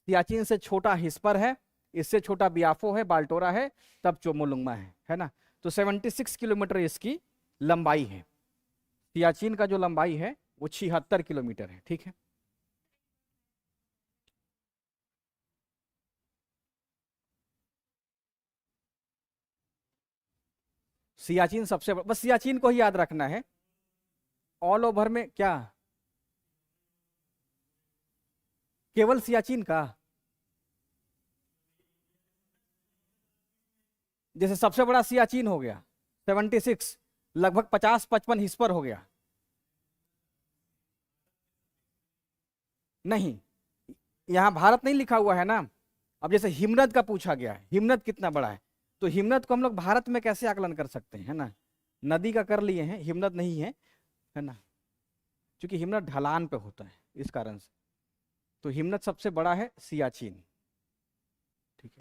सियाचिन से छोटा हिस्पर है, इससे छोटा बियाफो है, बाल्टोरा है, तब चोमोलुंगमा है ना। तो 76 किलोमीटर इसकी लंबाई है। सियाचिन का जो लंबाई है वो 76 किलोमीटर है, ठीक है। सियाचिन सबसे बस सियाचिन को ही याद रखना है। ऑल ओवर में क्या? केवल सियाचिन का? जैसे सबसे बड़ा सियाचिन हो गया 76, लगभग 50-55 हिस्पर हो गया। नहीं, यहां भारत नहीं लिखा हुआ है ना। अब जैसे हिमनद का पूछा गया है, हिमनद कितना बड़ा है, तो हिमनद को हम लोग भारत में कैसे आकलन कर सकते हैं, है ना। नदी का कर लिए हैं, हिमनद नहीं है ना, क्योंकि हिमनद ढलान पे होता है इस कारण से। तो हिमनद सबसे बड़ा है सियाचिन, ठीक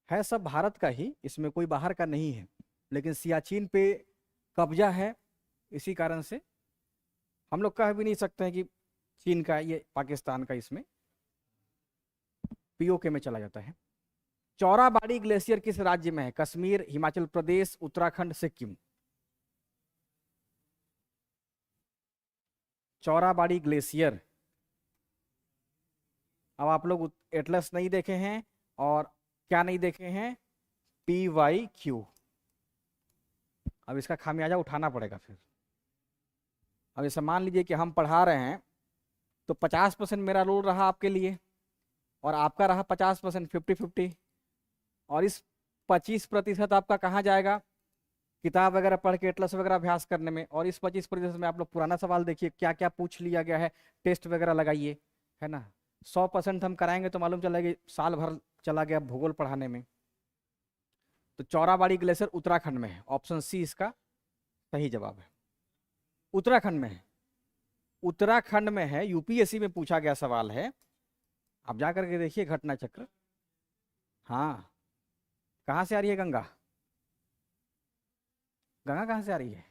है सब भारत का ही, इसमें कोई बाहर का नहीं है, लेकिन सियाचिन पे कब्जा है, इसी कारण से हम लोग कह भी नहीं सकते हैं कि चीन का, ये पाकिस्तान का, इसमें POK में चला जाता है। चौराबाड़ी ग्लेशियर किस राज्य में है? कश्मीर, हिमाचल प्रदेश, उत्तराखंड, सिक्किम? चौराबाड़ी ग्लेशियर, अब आप लोग एटलस नहीं देखे हैं और क्या नहीं देखे हैं, PYQ। अब इसका खामियाजा उठाना पड़ेगा फिर। अब जैसे मान लीजिए कि हम पढ़ा रहे हैं तो 50% मेरा रोल रहा आपके लिए और आपका रहा 50%, 50-50। और इस 25% आपका कहाँ जाएगा? किताब वगैरह पढ़ के एटलस वगैरह अभ्यास करने में। और इस 25% में आप लोग पुराना सवाल देखिए क्या क्या पूछ लिया गया है, टेस्ट वगैरह लगाइए, है ना। 100% हम कराएंगे तो मालूम चलेगा साल भर चला गया भूगोल पढ़ाने में। तो चौराबाड़ी ग्लेशियर उत्तराखंड में है, ऑप्शन सी इसका सही जवाब है। उत्तराखंड में है, उत्तराखंड में है, UPSC में पूछा गया सवाल है, आप जा करके देखिए घटना चक्र। हाँ, कहाँ से आ रही है गंगा? गंगा कहाँ से आ रही है?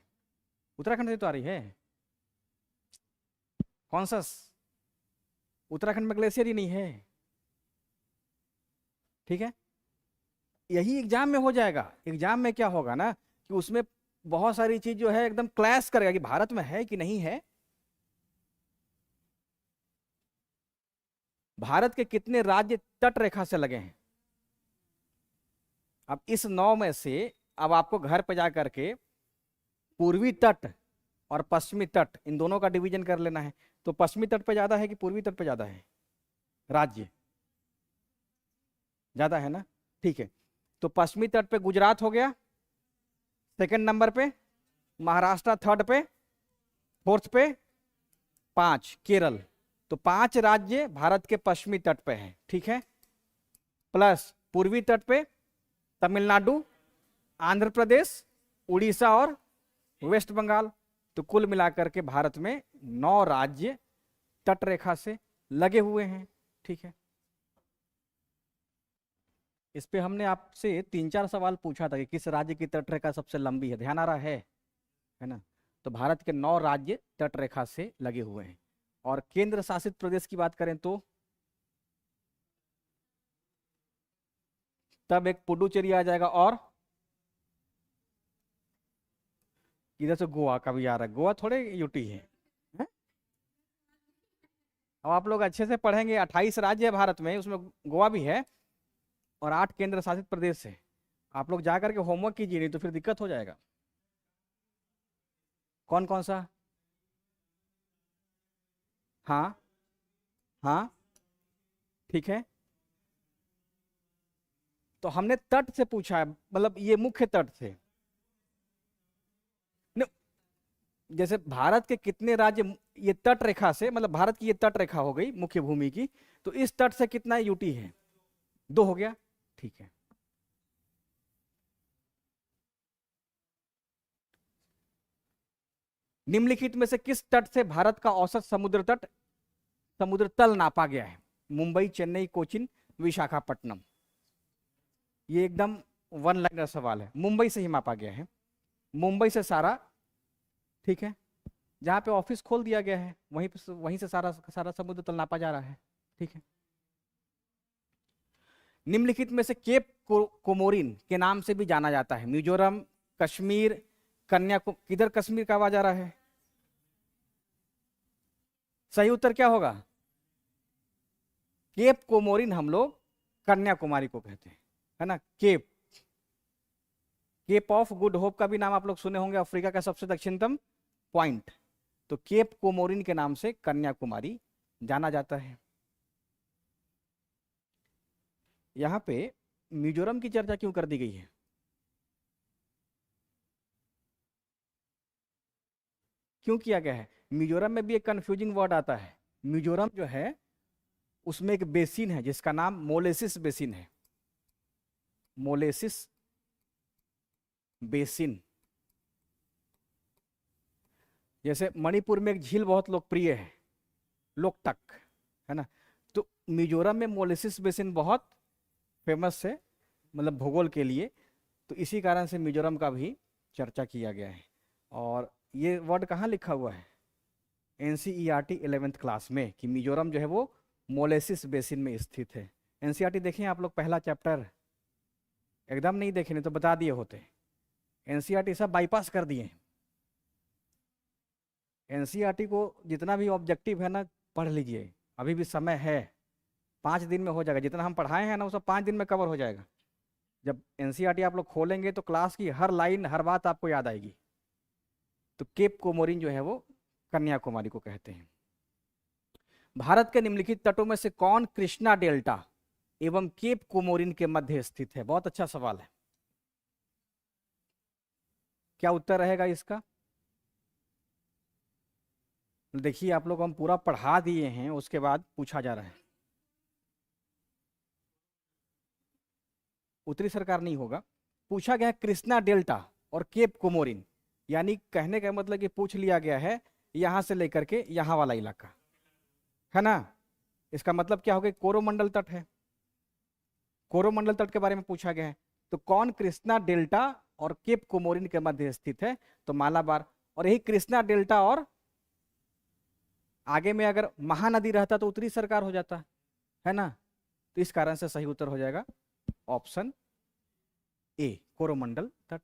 उत्तराखंड से तो आ रही है। कौन सा? उत्तराखंड में ग्लेशियर ही नहीं है, ठीक है। यही एग्जाम में हो जाएगा। एग्जाम में क्या होगा ना कि उसमें बहुत सारी चीज जो है एकदम क्लैश करेगा कि भारत में है कि नहीं है। भारत के कितने राज्य तट रेखा से लगे हैं? अब इस 9 में से अब आपको घर पे जा करके पूर्वी तट और पश्चिमी तट इन दोनों का डिवीजन कर लेना है। तो पश्चिमी तट पे ज्यादा है कि पूर्वी तट पे ज्यादा है? राज्य ज्यादा है ना, ठीक है। तो पश्चिमी तट पे गुजरात हो गया, सेकंड नंबर पे महाराष्ट्र, थर्ड पे, फोर्थ पे 5 केरल। तो 5 राज्य भारत के पश्चिमी तट पे हैं, ठीक है। प्लस पूर्वी तट पे तमिलनाडु, आंध्र प्रदेश, उड़ीसा और वेस्ट बंगाल। तो कुल मिलाकर के भारत में 9 राज्य तट रेखा से लगे हुए हैं, ठीक है। इस पे हमने आपसे 3-4 सवाल पूछा था कि किस राज्य की तट रेखा सबसे लंबी है, ध्यान आ रहा है ना। तो भारत के 9 राज्य तट रेखा से लगे हुए हैं। और केंद्र शासित प्रदेश की बात करें तो तब एक पुडुचेरी आ जाएगा, और इधर से गोवा का भी आ रहा है। गोवा थोड़े यूटी है? अब आप लोग अच्छे से पढ़ेंगे, 28 राज्य है भारत में, उसमें गोवा भी है और 8 केंद्र शासित प्रदेश है। आप लोग जा करके होमवर्क कीजिए, नहीं तो फिर दिक्कत हो जाएगा। कौन कौन सा? हाँ हाँ, ठीक है। तो हमने तट से पूछा है, मतलब ये मुख्य तट थे। जैसे भारत के कितने राज्य ये तट रेखा से, मतलब भारत की ये तट रेखा हो गई मुख्य भूमि की, तो इस तट से कितना यूटी है? 2 हो गया, ठीक है। निम्नलिखित में से किस तट से भारत का औसत समुद्र तट, समुद्र तल नापा गया है? मुंबई, चेन्नई, कोचिन, विशाखापट्टनम। ये एकदम वन लाइनर सवाल है। मुंबई से ही मापा गया है, मुंबई से सारा, ठीक है, जहां पे ऑफिस खोल दिया गया है वहीं से सारा सारा समुद्र तल नापा जा रहा है, ठीक है। निम्नलिखित में से केप कोमोरिन के नाम से भी जाना जाता है? मिजोरम, कश्मीर, कन्याकुमारी। किधर कश्मीर का आवाज आ रहा है? सही उत्तर क्या होगा? केप कोमोरिन हम लोग कन्याकुमारी को कहते हैं, है ना। Cape, Cape of Good Hope का भी नाम आप लोग सुने होंगे, अफ्रीका का सबसे दक्षिणतम पॉइंट। तो केप कोमोरिन के नाम से कन्याकुमारी जाना जाता है। यहां पे मिजोरम की चर्चा क्यों कर दी गई है? क्यों किया गया है? मिजोरम में भी एक कंफ्यूजिंग वर्ड आता है। मिजोरम जो है उसमें एक बेसिन है जिसका नाम मोलेसिस बेसिन है, मोलेसिस बेसिन। जैसे मणिपुर में एक झील बहुत लोकप्रिय है, लोकटक, है ना। तो मिजोरम में मोलेसिस बेसिन बहुत फेमस है, मतलब भूगोल के लिए। तो इसी कारण से मिजोरम का भी चर्चा किया गया है। और ये वर्ड कहाँ लिखा हुआ है? एनसीईआरटी 11th क्लास में, कि मिजोरम जो है वो मोलेसिस बेसिन में स्थित है। एनसीईआरटी देखें आप लोग, पहला चैप्टर एकदम नहीं देखे, नहीं तो बता दिए होते। एनसीईआरटी सब बाईपास कर दिए हैं। एनसीईआरटी को जितना भी ऑब्जेक्टिव है ना, पढ़ लीजिए, अभी भी समय है, 5 दिन में हो जाएगा। जितना हम पढ़ाए हैं ना वो सब 5 दिन में कवर हो जाएगा। जब एनसीईआरटी आप लोग खोलेंगे तो क्लास की हर लाइन हर बात आपको याद आएगी। तो केप कोमोरिन जो है वो कन्याकुमारी को कहते हैं। भारत के निम्नलिखित तटों में से कौन कृष्णा डेल्टा एवं केप कोमोरिन के मध्य स्थित है? बहुत अच्छा सवाल है। क्या उत्तर रहेगा इसका? देखिए आप लोग, हम पूरा पढ़ा दिए हैं, उसके बाद पूछा जा रहा है। उत्तरी सरकार नहीं होगा, पूछा गया है कृष्णा डेल्टा और केप कोमोरिन, यानी कहने का मतलब कि पूछ लिया गया है यहां से लेकर के यहां वाला इलाका, है ना। इसका मतलब क्या हो गया? कोरोमंडल तट है, कोरोमंडल तट के बारे में पूछा गया है। तो कौन कृष्णा डेल्टा और केप कोमोरिन के मध्य स्थित है? तो मालाबार। और यही कृष्णा डेल्टा और आगे में अगर महानदी रहता तो उत्तरी सरकार हो जाता, है ना। तो इस कारण से सही उत्तर हो जाएगा ऑप्शन ए, कोरोमंडल तट।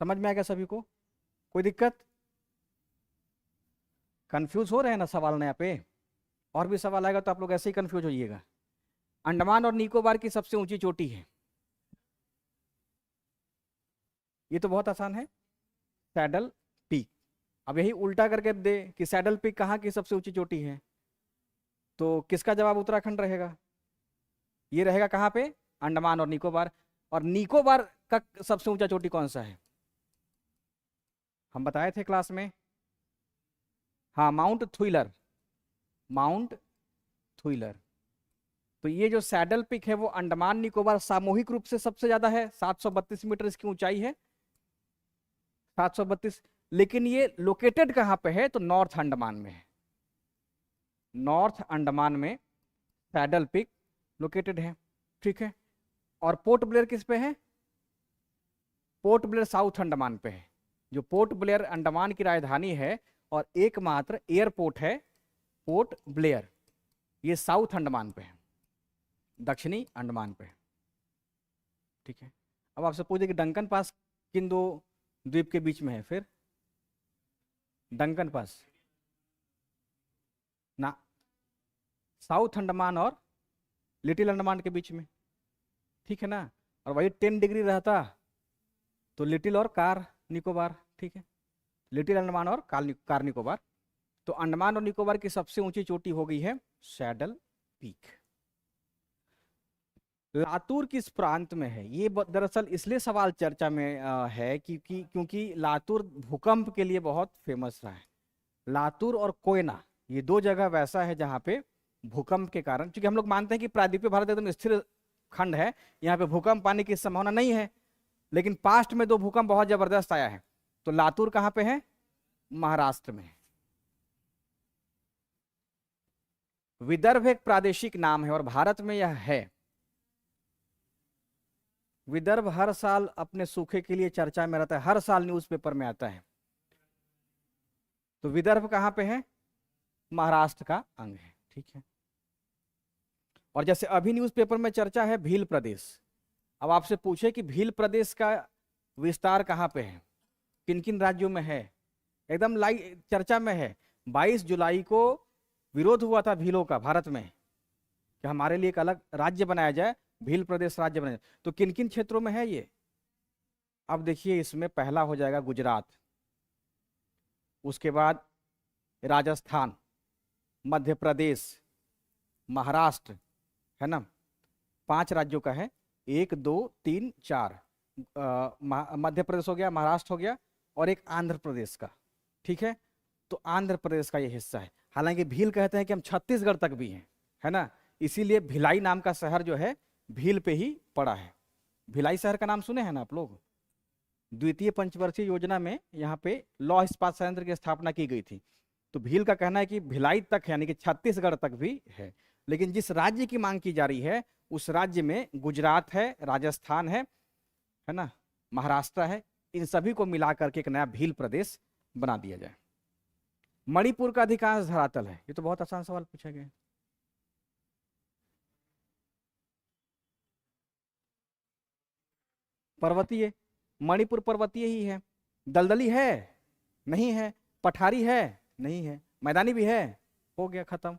समझ में आ गया सभी को? कोई दिक्कत? कंफ्यूज हो रहे हैं ना सवाल नया पे? और भी सवाल आएगा तो आप लोग ऐसे ही कंफ्यूज होइएगा। अंडमान और निकोबार की सबसे ऊंची चोटी है, ये तो बहुत आसान है, सैडल पीक। अब यही उल्टा करके दे कि सैडल पीक कहाँ की सबसे ऊंची चोटी है, तो किसका जवाब उत्तराखंड रहेगा? ये रहेगा कहाँ पे? अंडमान और निकोबार। और निकोबार का सबसे ऊंचा चोटी कौन सा है? हम बताए थे क्लास में, हाँ, माउंट थुइलर, माउंट थुइलर। तो ये जो सैडल पिक है वो अंडमान निकोबार सामूहिक रूप से सबसे ज्यादा है, 732 मीटर इसकी ऊंचाई है, 732। लेकिन ये लोकेटेड कहाँ पे है? तो नॉर्थ अंडमान में है, नॉर्थ अंडमान में सैडल पिक लोकेटेड है, ठीक है। और पोर्ट ब्लेयर किस पे है? पोर्ट ब्लेयर साउथ अंडमान पे है। जो पोर्ट ब्लेयर अंडमान की राजधानी है और एकमात्र एयरपोर्ट है पोर्ट ब्लेयर, ये साउथ अंडमान पे है, दक्षिणी अंडमान पे, ठीक है। अब आपसे पूछे कि डंकन पास किन दो द्वीप के बीच में है? फिर डंकन पास ना, साउथ अंडमान और लिटिल अंडमान के बीच में, ठीक है ना। और वही 10 डिग्री रहता तो लिटिल और कार निकोबार, ठीक है, लिटिल अंडमान और कार निकोबार। तो अंडमान और निकोबार की सबसे ऊंची चोटी हो गई है सैडल पीक। लातूर किस प्रांत में है? ये दरअसल इसलिए सवाल चर्चा में है क्योंकि लातूर भूकंप के लिए बहुत फेमस रहा है। लातूर और कोयना ये दो जगह वैसा है जहाँ पे भूकंप के कारण, क्योंकि हम लोग मानते हैं कि प्रायद्वीपीय भारत एकदम स्थिर खंड है, यहाँ पे भूकंप आने की संभावना नहीं है, लेकिन पास्ट में दो भूकंप बहुत जबरदस्त आया है। तो लातूर कहाँ पे है? महाराष्ट्र में है। विदर्भ एक प्रादेशिक नाम है और भारत में यह है। विदर्भ हर साल अपने सूखे के लिए चर्चा में रहता है, हर साल न्यूज़पेपर में आता है। तो विदर्भ कहाँ पे है? महाराष्ट्र का अंग है, ठीक है। और जैसे अभी न्यूज़पेपर में चर्चा है भील प्रदेश, अब आपसे पूछे कि भील प्रदेश का विस्तार कहाँ पे है, किन किन राज्यों में है, एकदम लाइव चर्चा में है। 22 जुलाई को विरोध हुआ था भीलों का भारत में कि हमारे लिए एक अलग राज्य बनाया जाए, भील प्रदेश राज्य बनाया जाए। तो किन किन क्षेत्रों में है ये? अब देखिए, इसमें पहला हो जाएगा गुजरात, उसके बाद राजस्थान, मध्य प्रदेश, महाराष्ट्र, है ना, 5 राज्यों का है, 1 2 3 4। मध्य प्रदेश हो गया, महाराष्ट्र हो गया, और एक आंध्र प्रदेश का, ठीक है। तो आंध्र प्रदेश का ये हिस्सा है। हालांकि भील कहते हैं कि हम छत्तीसगढ़ तक भी हैं, है ना, इसीलिए भिलाई नाम का शहर जो है भील पे ही पड़ा है। भिलाई शहर का नाम सुने हैं ना आप लोग? द्वितीय पंचवर्षीय योजना में यहाँ पे लौह इस्पात संयंत्र की स्थापना की गई थी। तो भील का कहना है कि भिलाई तक है, यानी कि छत्तीसगढ़ तक भी है। लेकिन जिस राज्य की मांग की जा रही है उस राज्य में गुजरात है, राजस्थान है ना, महाराष्ट्र है, इन सभी को मिला करके एक नया भील प्रदेश बना दिया जाए। मणिपुर का अधिकांश धरातल है। ये तो बहुत आसान सवाल पूछा गया। पर्वतीय, मणिपुर पर्वतीय ही है। दलदली है? नहीं है। पठारी है? नहीं है। मैदानी भी है? हो गया, खत्म।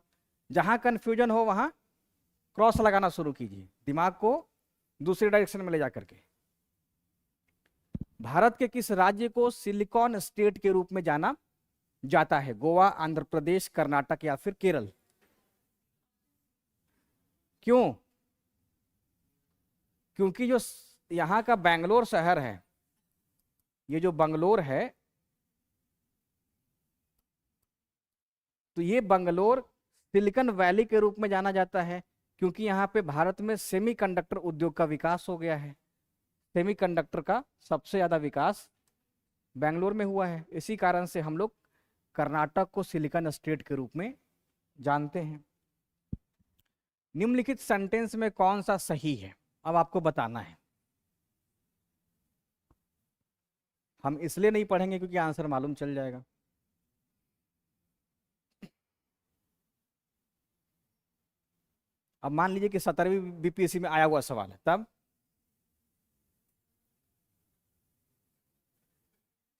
जहां कंफ्यूजन हो वहां क्रॉस लगाना शुरू कीजिए, दिमाग को दूसरी डायरेक्शन में ले जा करके। भारत के किस राज्य को सिलिकॉन स्टेट के रूप में जाना जाता है? गोवा, आंध्र प्रदेश, कर्नाटक या फिर केरल? क्यों? क्योंकि जो यहां का बेंगलोर शहर है, ये जो बंगलोर है, तो ये बंगलोर सिलिकॉन वैली के रूप में जाना जाता है, क्योंकि यहाँ पे भारत में सेमीकंडक्टर उद्योग का विकास हो गया है। सेमीकंडक्टर का सबसे ज्यादा विकास बेंगलोर में हुआ है। इसी कारण से हम लोग कर्नाटक को सिलिकॉन स्टेट के रूप में जानते हैं। निम्नलिखित सेंटेंस में कौन सा सही है? अब आपको बताना है। हम इसलिए नहीं पढ़ेंगे क्योंकि आंसर मालूम चल जाएगा। अब मान लीजिए कि 17वीं बीपीएससी में आया हुआ सवाल है, तब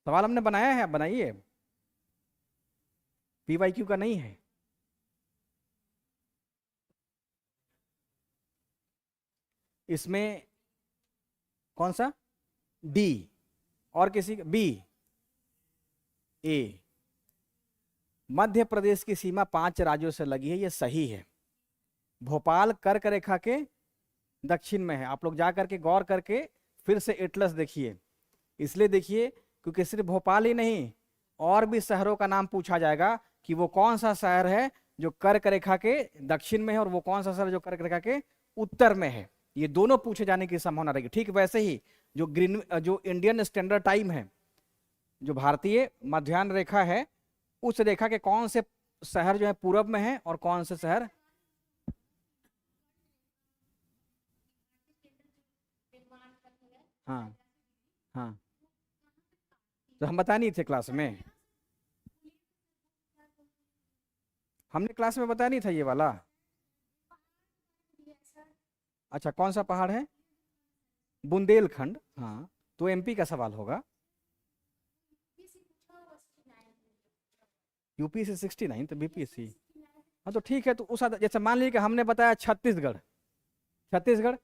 सवाल हमने बनाया है, बनाइए। पीवाईक्यू का नहीं है। इसमें कौन सा? डी। और किसी बी? ए। मध्य प्रदेश की सीमा 5 राज्यों से लगी है, ये सही है। भोपाल कर्क रेखा के दक्षिण में है। आप लोग जा करके गौर करके फिर से एटलस देखिए। इसलिए देखिए क्योंकि सिर्फ भोपाल ही नहीं, और भी शहरों का नाम पूछा जाएगा कि वो कौन सा शहर है जो कर्क रेखा के दक्षिण में है और वो कौन सा शहर जो कर्क रेखा के उत्तर में है। ये दोनों पूछे जाने की संभावना रहेगी। ठीक वैसे ही जो इंडियन स्टैंडर्ड टाइम है, जो भारतीय मध्याह्न रेखा है, उस रेखा के कौन से शहर जो है पूरब में है और कौन से शहर? हाँ हाँ, तो हम बता नहीं थे क्लास में? हमने क्लास में बताया नहीं था ये वाला? अच्छा, कौन सा पहाड़ है? बुंदेलखंड। हाँ, तो एमपी का सवाल होगा। यूपी से 69 तो बीपीएससी। हाँ तो ठीक है, तो उस जैसे मान लीजिए कि हमने बताया छत्तीसगढ़, छत्तीसगढ़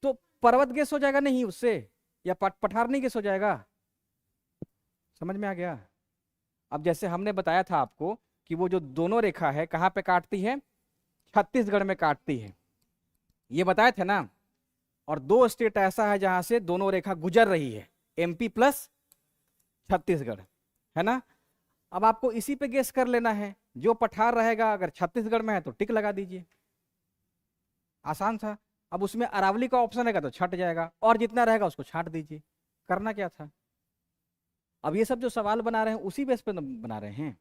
तो पर्वत गेस हो जाएगा नहीं उससे, या पठार नहीं गेस हो जाएगा? समझ में आ गया? अब जैसे हमने बताया था आपको कि वो जो दोनों रेखा है कहाँ पे काटती है? छत्तीसगढ़ में काटती है, ये बताए थे ना। और 2 स्टेट ऐसा है जहां से दोनों रेखा गुजर रही है, एमपी प्लस छत्तीसगढ़, है ना। अब आपको इसी पे गेस कर लेना है, जो पठार रहेगा अगर छत्तीसगढ़ में है तो टिक लगा दीजिए, आसान था। अब उसमें अरावली का ऑप्शन रहेगा तो छट जाएगा, और जितना रहेगा उसको छांट दीजिए, करना क्या था। अब ये सब जो सवाल बना रहे हैं उसी बेस पे बना रहे हैं।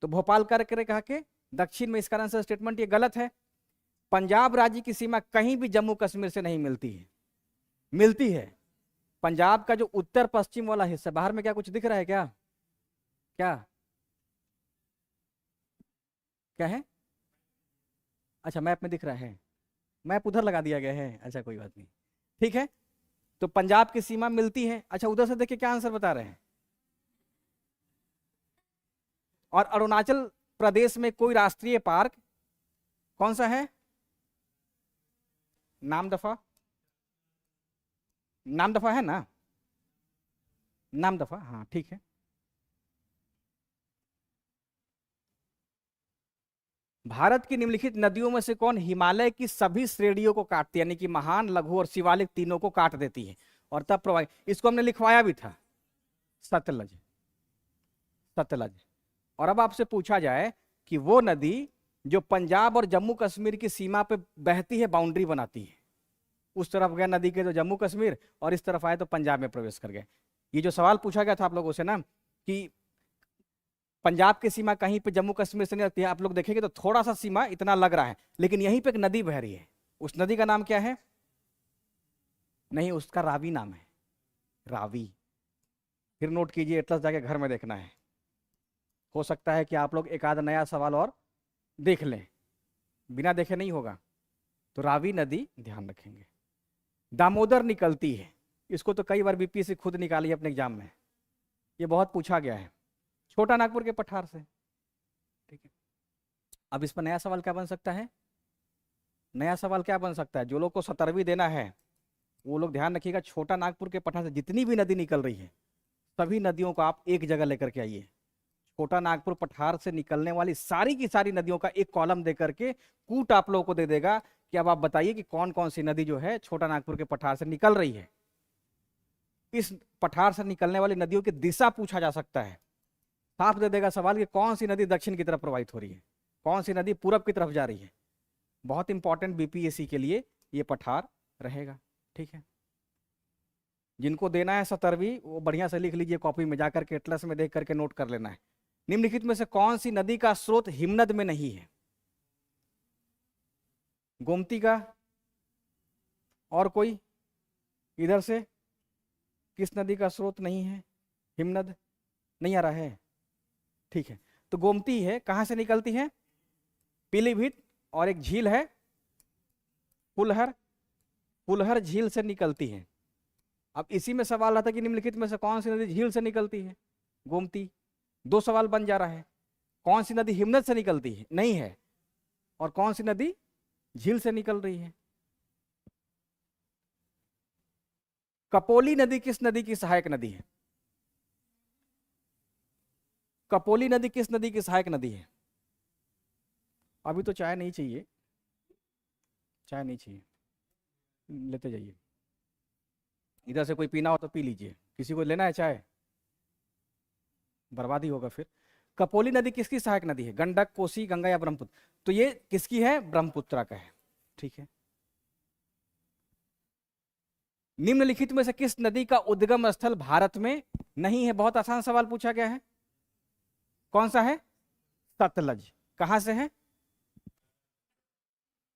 तो भोपाल कर्क रेखा के दक्षिण में, इसका आंसर स्टेटमेंट ये गलत है। पंजाब राज्य की सीमा कहीं भी जम्मू कश्मीर से नहीं मिलती है, मिलती है पंजाब का जो उत्तर पश्चिम वाला हिस्सा, बाहर में क्या कुछ दिख रहा है क्या, क्या क्या है, अच्छा मैप में दिख रहा है, मैप उधर लगा दिया गया है, अच्छा कोई बात नहीं, ठीक है। तो पंजाब की सीमा मिलती है। अच्छा उधर से देखिए क्या आंसर बता रहे हैं। और अरुणाचल प्रदेश में कोई राष्ट्रीय पार्क कौन सा है, नाम दफा, नाम दफा है ना, नाम दफा, हाँ ठीक है। भारत की निम्नलिखित नदियों में से कौन हिमालय की सभी श्रेणियों को काटती है, यानी कि महान, लघु और शिवालिक तीनों को काट देती है और तब प्रवाहित, इसको हमने लिखवाया भी था, सतलज, सतलज। और अब आपसे पूछा जाए कि वो नदी जो पंजाब और जम्मू कश्मीर की सीमा पे बहती है, बाउंड्री बनाती है, उस तरफ गया नदी के तो जम्मू कश्मीर, और इस तरफ आए तो पंजाब में प्रवेश कर गए। ये जो सवाल पूछा गया था आप लोगों से ना कि पंजाब की सीमा कहीं पे जम्मू कश्मीर से नहीं लगती है, आप लोग देखेंगे तो थोड़ा सा सीमा इतना लग रहा है, लेकिन यहीं पे एक नदी बह रही है, उस नदी का नाम क्या है, नहीं उसका रावी नाम है, रावी। फिर नोट कीजिए, एटलस जाके घर में देखना है, हो सकता है कि आप लोग एक आधा नया सवाल और देख लें, बिना देखे नहीं होगा। तो रावी नदी ध्यान रखेंगे। दामोदर निकलती है, इसको तो कई बार बीपीएससी खुद निकाली अपने एग्जाम में, ये बहुत पूछा गया है, छोटा नागपुर के पठार से, ठीक है। अब इस पर नया सवाल क्या बन सकता है, नया सवाल क्या बन सकता है, जो लोग को 17वीं देना है वो लोग ध्यान रखिएगा, छोटा नागपुर के पठार से जितनी भी नदी निकल रही है सभी नदियों को आप एक जगह लेकर के आइए, छोटा नागपुर पठार से निकलने वाली सारी की सारी नदियों का एक कॉलम दे करके कूट आप लोगों को दे देगा कि अब आप बताइए कि कौन कौन सी नदी जो है छोटा नागपुर के पठार से निकल रही है। इस पठार से निकलने वाली नदियों की दिशा पूछा जा सकता है, साफ दे देगा सवाल कि कौन सी नदी दक्षिण की तरफ प्रवाहित हो रही है, कौन सी नदी पूरब की तरफ जा रही है। बहुत इंपॉर्टेंट बीपीएससी के लिए ये पठार रहेगा, ठीक है। जिनको देना है 17वीं वो बढ़िया से लिख लीजिए कॉपी में, जाकर के एटलस में देख करके नोट कर लेना है। निम्नलिखित में से कौन सी नदी का स्रोत हिमनद में नहीं है, गोमती का, और कोई, इधर से किस नदी का स्रोत नहीं है, हिमनद नहीं आ रहा है, ठीक है। तो गोमती है, कहां से निकलती है, पीलीभीत, और एक झील है फुलहर, फुलहर झील से निकलती है। अब इसी में सवाल आता है कि निम्नलिखित में से कौन सी नदी झील से निकलती है, गोमती, 2 सवाल बन जा रहा है, कौन सी नदी हिमनद से निकलती है नहीं है, और कौन सी नदी झील से निकल रही है। कपोली नदी किस नदी की सहायक नदी है, कपोली नदी किस नदी की सहायक नदी है। अभी तो चाय नहीं चाहिए, चाय नहीं चाहिए, लेते जाइए, इधर से कोई पीना हो तो पी लीजिए, किसी को लेना है चाय, बर्बादी होगा फिर। कपोली नदी किसकी सहायक नदी है, गंडक, कोसी, गंगा या ब्रह्मपुत्र, तो ये किसकी है, ब्रह्मपुत्र का है, ठीक है। निम्नलिखित में से किस नदी का उद्गम स्थल भारत में नहीं है, बहुत आसान सवाल पूछा गया है, कौन सा है, सतलज, कहां से है,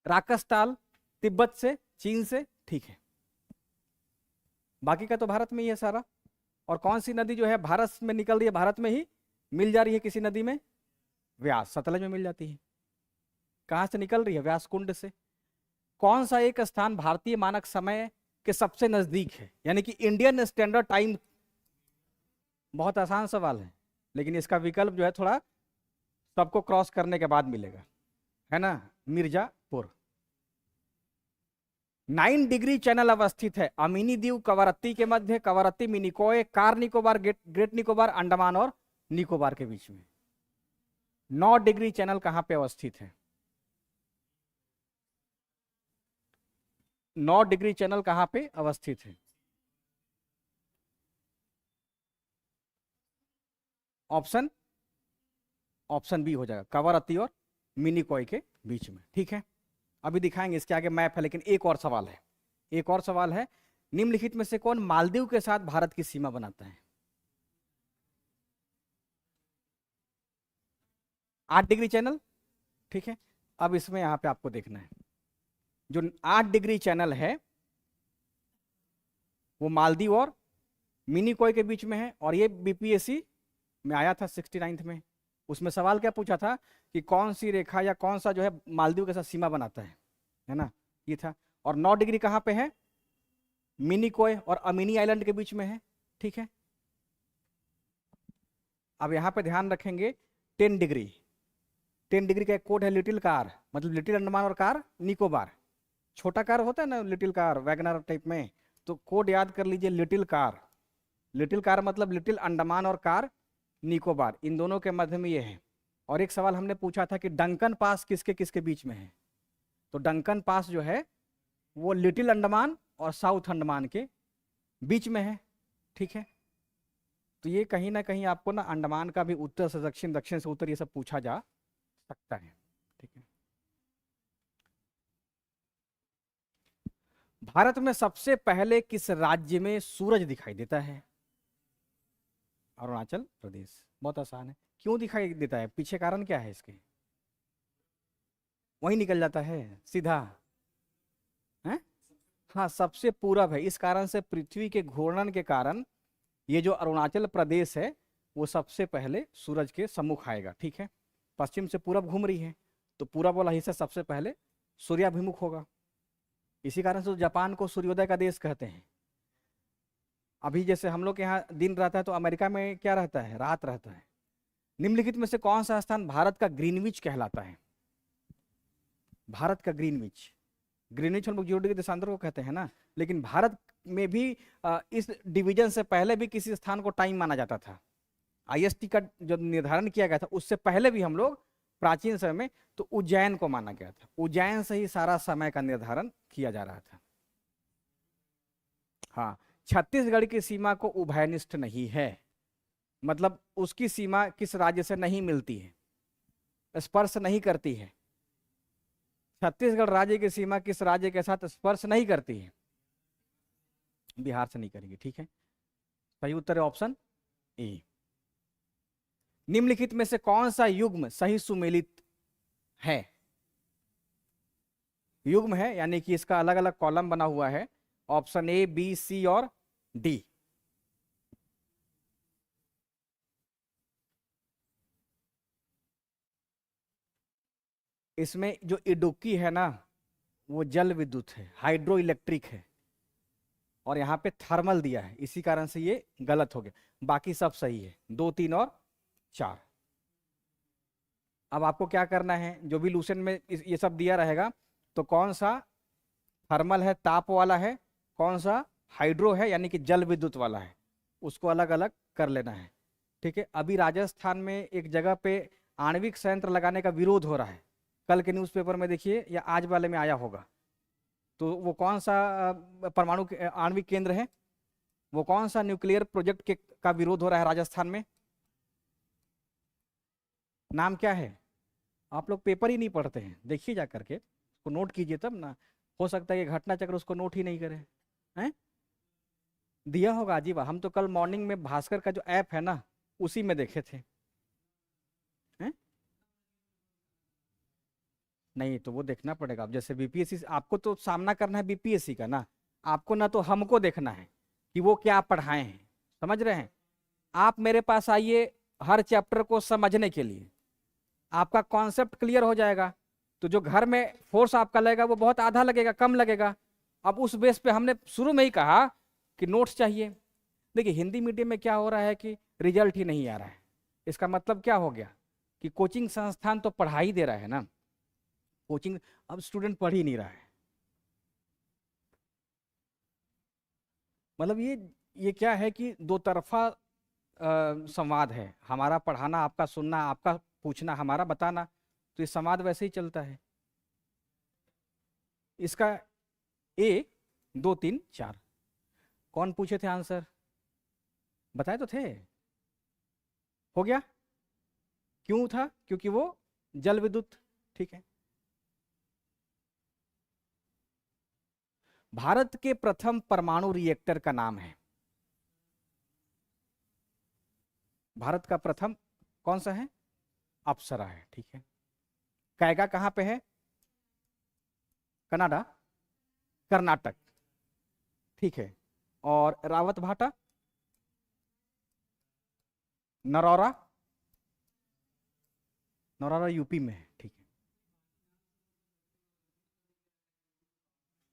राकसताल, तिब्बत से, चीन से, ठीक है। बाकी का तो भारत में ही है सारा। और कौन सी नदी जो है भारत में निकल रही है, भारत में ही मिल जा रही है किसी नदी में, व्यास, सतलज में मिल जाती है। कहां से निकल रही है, व्यास कुंड से। कौन सा एक स्थान भारतीय मानक समय के सबसे नजदीक है, यानी कि इंडियन स्टैंडर्ड टाइम, बहुत आसान सवाल है, लेकिन इसका विकल्प जो है थोड़ा सबको क्रॉस करने के बाद मिलेगा, है ना, मिर्जापुर। 9 डिग्री चैनल अवस्थित है अमीनी द्वीप कवारत्ती के मध्य, कवारत्ती, मिनिकॉय, कार निकोबार, ग्रेट निकोबार, अंडमान और निकोबार के बीच में 9 डिग्री चैनल कहां पे अवस्थित है। नॉर्थ डिग्री चैनल कहाँ पे अवस्थित है? ऑप्शन ऑप्शन बी हो जाएगा, कवरत्ती और मिनिकॉय के बीच में। ठीक है, अभी दिखाएंगे, इसके आगे मैप है, लेकिन एक और सवाल है, एक और सवाल है। निम्नलिखित में से कौन मालदीव के साथ भारत की सीमा बनाता है? 8 डिग्री चैनल। ठीक है, अब इसमें यहां पे आपको देखना है, जो 8 डिग्री चैनल है वो मालदीव और मिनिकॉय के बीच में है, और ये बीपीएससी में आया था 69th में। उसमें सवाल क्या पूछा था कि कौन सी रेखा या कौन सा जो है मालदीव के साथ सीमा बनाता है ना, ये था। और 9 डिग्री कहाँ पे है? मिनिकॉय और अमिनी आइलैंड के बीच में है। ठीक है, अब यहाँ पे ध्यान रखेंगे 10 डिग्री, 10 डिग्री का एक कोड है लिटिल कार, मतलब लिटिल अंडमान और कार निकोबार। छोटा कार होता है ना, लिटिल कार वैगनर टाइप में, तो कोड याद कर लीजिए लिटिल कार। लिटिल कार मतलब लिटिल अंडमान और कार निकोबार, इन दोनों के मध्य में ये है। और एक सवाल हमने पूछा था कि डंकन पास किसके किसके बीच में है, तो डंकन पास जो है वो लिटिल अंडमान और साउथ अंडमान के बीच में है। ठीक है, तो ये कहीं ना कहीं आपको ना अंडमान का भी उत्तर से दक्षिण, दक्षिण से उत्तर, ये सब पूछा जा सकता है। ठीक है, भारत में सबसे पहले किस राज्य में सूरज दिखाई देता है? अरुणाचल प्रदेश। बहुत आसान है। क्यों दिखाई देता है, पीछे कारण क्या है इसके? वही निकल जाता है सीधा है। हाँ, सबसे पूरब है, इस कारण से पृथ्वी के घूर्णन के कारण ये जो अरुणाचल प्रदेश है वो सबसे पहले सूरज के सम्मुख आएगा। ठीक है, पश्चिम से पूरब घूम रही है, तो पूरब वाला हिस्सा सबसे पहले सूर्याभिमुख होगा। इसी कारण से तो जापान को सूर्योदय का देश कहते हैं। अभी जैसे हम लोग के यहाँ दिन रहता है, तो अमेरिका में क्या रहता है, रात रहता है। निम्नलिखित में से कौन सा स्थान भारत का ग्रीनविच कहलाता है? भारत का ग्रीनविच, ग्रीनविच हम लोग 0 डिग्री देशांतर को कहते हैं ना, लेकिन भारत में भी इस डिवीजन से पहले भी किसी स्थान को टाइम माना जाता था। आईएसटी का जब निर्धारण किया गया था उससे पहले भी हम लोग प्राचीन समय में तो उज्जैन को माना गया था, उज्जैन से ही सारा समय का निर्धारण किया जा रहा था। हाँ, छत्तीसगढ़ की सीमा को उभयनिष्ठ नहीं है, मतलब उसकी सीमा किस राज्य से नहीं मिलती है, स्पर्श नहीं करती है। छत्तीसगढ़ राज्य की सीमा किस राज्य के साथ स्पर्श नहीं करती है? बिहार से नहीं करेंगे। ठीक है, सही उत्तर है ऑप्शन ए। निम्नलिखित में से कौन सा युग्म सही सुमेलित है? युग्म है यानी कि इसका अलग अलग कॉलम बना हुआ है, ऑप्शन ए, बी, सी और डी। इसमें जो इडुक्की है ना वो जल विद्युत है, हाइड्रो इलेक्ट्रिक है, और यहाँ पे थर्मल दिया है, इसी कारण से ये गलत हो गया। बाकी सब सही है, 2, 3 और 4। अब आपको क्या करना है, जो भी लूसेंट में ये सब दिया रहेगा, तो कौन सा थर्मल है, ताप वाला है, कौन सा हाइड्रो है यानी कि जल विद्युत वाला है, उसको अलग अलग कर लेना है। ठीक है, अभी राजस्थान में एक जगह पे आणविक संयंत्र लगाने का विरोध हो रहा है, कल के न्यूज़पेपर में देखिए या आज वाले में आया होगा। तो वो कौन सा परमाणु आणविक केंद्र है, वो कौन सा न्यूक्लियर प्रोजेक्ट के का विरोध हो रहा है राजस्थान में? नाम क्या है? आप लोग पेपर ही नहीं पढ़ते हैं, देखिए जा करके, उसको नोट कीजिए तब ना। हो सकता है कि घटना चक्र उसको नोट ही नहीं करे हैं। दिया होगा अजीब, हम तो कल मॉर्निंग में भास्कर का जो ऐप है ना उसी में देखे थे। हैं? नहीं तो वो देखना पड़ेगा। अब जैसे बीपीएससी, आपको तो सामना करना है बीपीएससी का ना, आपको ना तो हमको देखना है कि वो क्या पढ़ाए हैं, समझ रहे हैं? आप मेरे पास आइए हर चैप्टर को समझने के लिए, आपका कॉन्सेप्ट क्लियर हो जाएगा, तो जो घर में फोर्स आपका लगेगा वो बहुत आधा लगेगा, कम लगेगा। अब उस बेस पे हमने शुरू में ही कहा कि नोट्स चाहिए। देखिए हिंदी मीडियम में क्या हो रहा है कि रिजल्ट ही नहीं आ रहा है, इसका मतलब क्या हो गया कि कोचिंग संस्थान तो पढ़ा ही दे रहा है ना, कोचिंग, अब स्टूडेंट पढ़ ही नहीं रहा है। मतलब ये क्या है कि दो तरफा संवाद है, हमारा पढ़ाना, आपका सुनना, आपका पूछना, हमारा बताना, तो ये संवाद वैसे ही चलता है। इसका ए 2 3 4। कौन पूछे थे आंसर? बताए तो थे। हो गया। क्यों था? क्योंकि वो जल विद्युत। ठीक है। भारत के प्रथम परमाणु रिएक्टर का नाम है, भारत का प्रथम कौन सा है? अप्सरा है। ठीक है। कैगा कहां पे है? कनाडा, कर्नाटक। ठीक है। और रावत भाटा, नरौरा, नरौरा यूपी में है। ठीक है।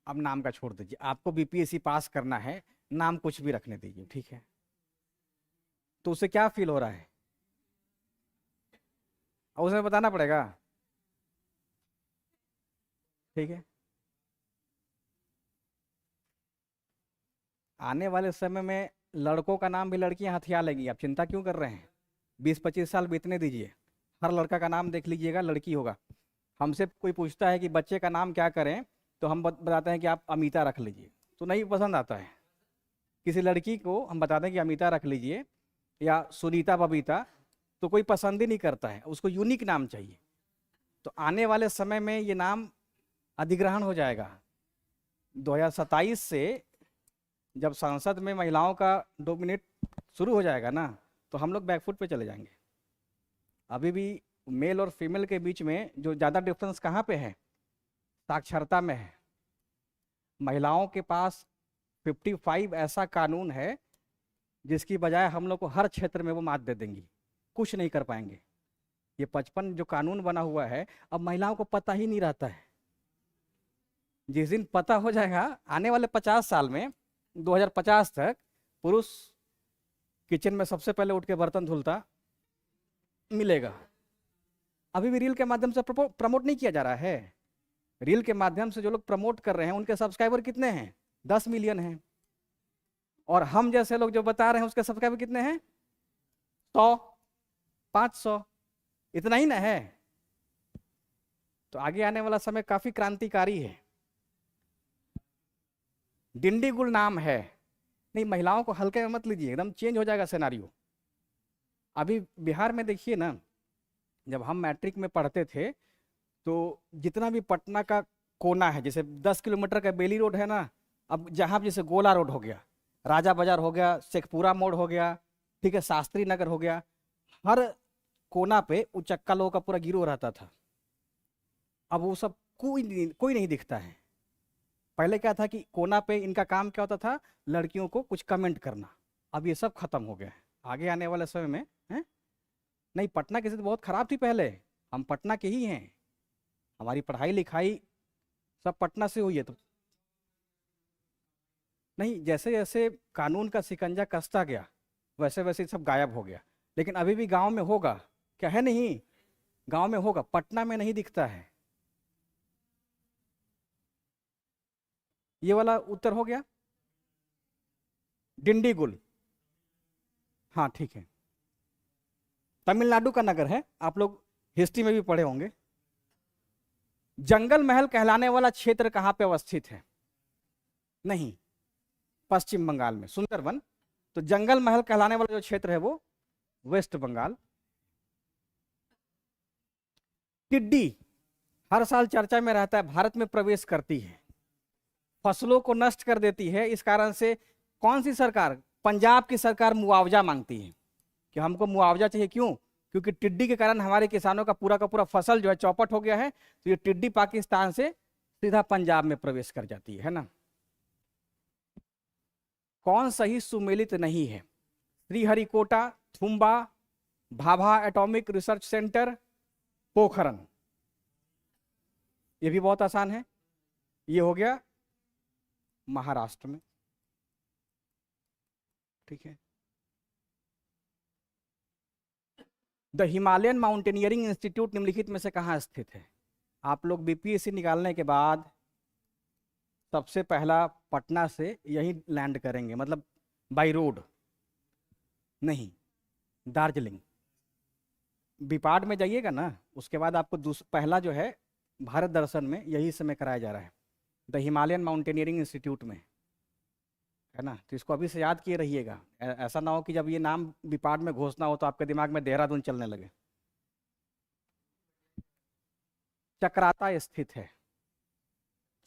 अब नाम का छोड़ दीजिए, आपको बीपीएससी पास करना है, नाम कुछ भी रखने दीजिए। ठीक है। तो उसे क्या फील हो रहा है? अब उसमें बताना पड़ेगा। ठीक है। आने वाले समय में लड़कों का नाम भी लड़कियां हथिया लेंगी, आप चिंता क्यों कर रहे हैं? 20 25 साल बीतने दीजिए, हर लड़का का नाम देख लीजिएगा लड़की होगा। हमसे कोई पूछता है कि बच्चे का नाम क्या करें, तो हम बताते हैं कि आप अमिता रख लीजिए, तो नहीं पसंद आता है। किसी लड़की को हम बताते हैं कि अमिता रख लीजिए या सुनीता बबीता, तो कोई पसंद ही नहीं करता है, उसको यूनिक नाम चाहिए। तो आने वाले समय में ये नाम अधिग्रहण हो जाएगा। 2027 से जब संसद में महिलाओं का डोमिनेट शुरू हो जाएगा ना, तो हम लोग बैकफुट पे चले जाएंगे। अभी भी मेल और फीमेल के बीच में जो ज़्यादा डिफरेंस कहाँ पे है? साक्षरता में है। महिलाओं के पास 55 ऐसा कानून है जिसकी बजाय हम लोग को हर क्षेत्र में वो मात दे देंगी, कुछ नहीं कर पाएंगे। ये 55 जो कानून बना हुआ है, अब महिलाओं को पता ही नहीं रहता है। जिस दिन पता हो जाएगा, आने वाले 50 साल में, 2050 तक, पुरुष किचन में सबसे पहले उठ के बर्तन धुलता मिलेगा। अभी भी रील के माध्यम से प्रमोट नहीं किया जा रहा है। रील के माध्यम से जो लोग प्रमोट कर रहे हैं उनके सब्सक्राइबर कितने हैं? 10 मिलियन हैं। और हम जैसे लोग जो बता रहे हैं उसके सब्सक्राइबर कितने हैं? 100, 500, इतना ही ना है। तो आगे आने वाला समय काफी क्रांतिकारी है। डिंडीगुल नाम है। नहीं, महिलाओं को हल्के में मत लीजिए, एकदम चेंज हो जाएगा सिनारियो। अभी बिहार में देखिए ना, जब हम मैट्रिक में पढ़ते थे, तो जितना भी पटना का कोना है, जैसे 10 किलोमीटर का बेली रोड है ना, अब जहाँ जैसे गोला रोड हो गया, राजा बाजार हो गया, शेखपुरा मोड़ हो गया, ठीक है, शास्त्री नगर हो गया, हर कोना पे उचक्का लोगों का पूरा गिरोह रहता था। अब वो सब कोई नहीं दिखता है। पहले क्या था कि कोना पे इनका काम क्या होता था? लड़कियों को कुछ कमेंट करना। अब ये सब खत्म हो गया है। आगे आने वाले समय में है? नहीं, पटना की स्थिति बहुत खराब थी पहले, हम पटना के ही हैं, हमारी पढ़ाई लिखाई सब पटना से हुई है। तो नहीं, जैसे जैसे कानून का शिकंजा कसता गया वैसे वैसे सब गायब हो गया। लेकिन अभी भी गांव में होगा क्या? है नहीं, गांव में होगा, पटना में नहीं दिखता है। ये वाला उत्तर हो गया। डिंडीगुल, हाँ ठीक है, तमिलनाडु का नगर है, आप लोग हिस्ट्री में भी पढ़े होंगे। जंगल महल कहलाने वाला क्षेत्र कहां पे अवस्थित है? नहीं, पश्चिम बंगाल में सुंदरवन। तो जंगल महल कहलाने वाला जो क्षेत्र है वो वेस्ट बंगाल। टिड्डी हर साल चर्चा में रहता है, भारत में प्रवेश करती है, फसलों को नष्ट कर देती है। इस कारण से कौन सी सरकार? पंजाब की सरकार मुआवजा मांगती है कि हमको मुआवजा चाहिए। क्यों? क्योंकि टिड्डी के कारण हमारे किसानों का पूरा फसल जो है चौपट हो गया है। तो ये टिड्डी पाकिस्तान से सीधा पंजाब में प्रवेश कर जाती है ना। कौन सही सुमेलित नहीं है? Sriharikota, Thumba, Bhabha atomic research centre, Pokhran. ये भी बहुत आसान है। ये हो गया महाराष्ट्र में। ठीक है। द हिमालयन माउंटेनियरिंग इंस्टीट्यूट निम्नलिखित में से कहाँ स्थित है? आप लोग बीपीएससी निकालने के बाद सबसे पहला पटना से यही लैंड करेंगे, मतलब बाई रोड नहीं, दार्जिलिंग। बीपाड में जाइएगा ना, उसके बाद आपको पहला जो है भारत दर्शन में यही समय कराया जा रहा है। द हिमालयन माउंटेनियरिंग इंस्टीट्यूट में, है ना। तो इसको अभी से याद किए रहिएगा, ऐसा ना हो कि जब ये नाम विपाट में घोषणा हो तो आपके दिमाग में देहरादून चलने लगे। चक्राता स्थित है।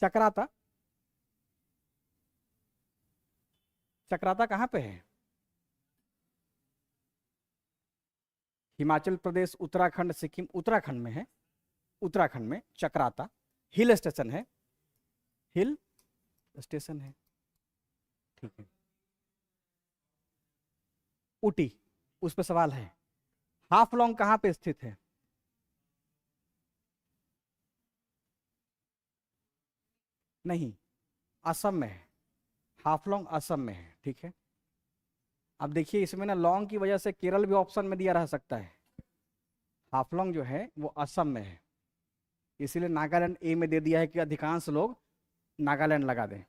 चक्राता, चक्राता कहाँ पे है? हिमाचल प्रदेश, उत्तराखंड, सिक्किम, उत्तराखंड में है। उत्तराखंड में चक्राता हिल स्टेशन है। हिल स्टेशन है, ठीक है। ऊटी, उस पर सवाल है। हाफलोंग कहाँ पे स्थित है? नहीं, असम में है। हाफलोंग असम में है, ठीक है। अब देखिए इसमें ना लॉन्ग की वजह से केरल भी ऑप्शन में दिया रह सकता है। हाफलोंग जो है वो असम में है, इसीलिए नागालैंड ए में दे दिया है कि अधिकांश लोग नागालैंड लगा दें,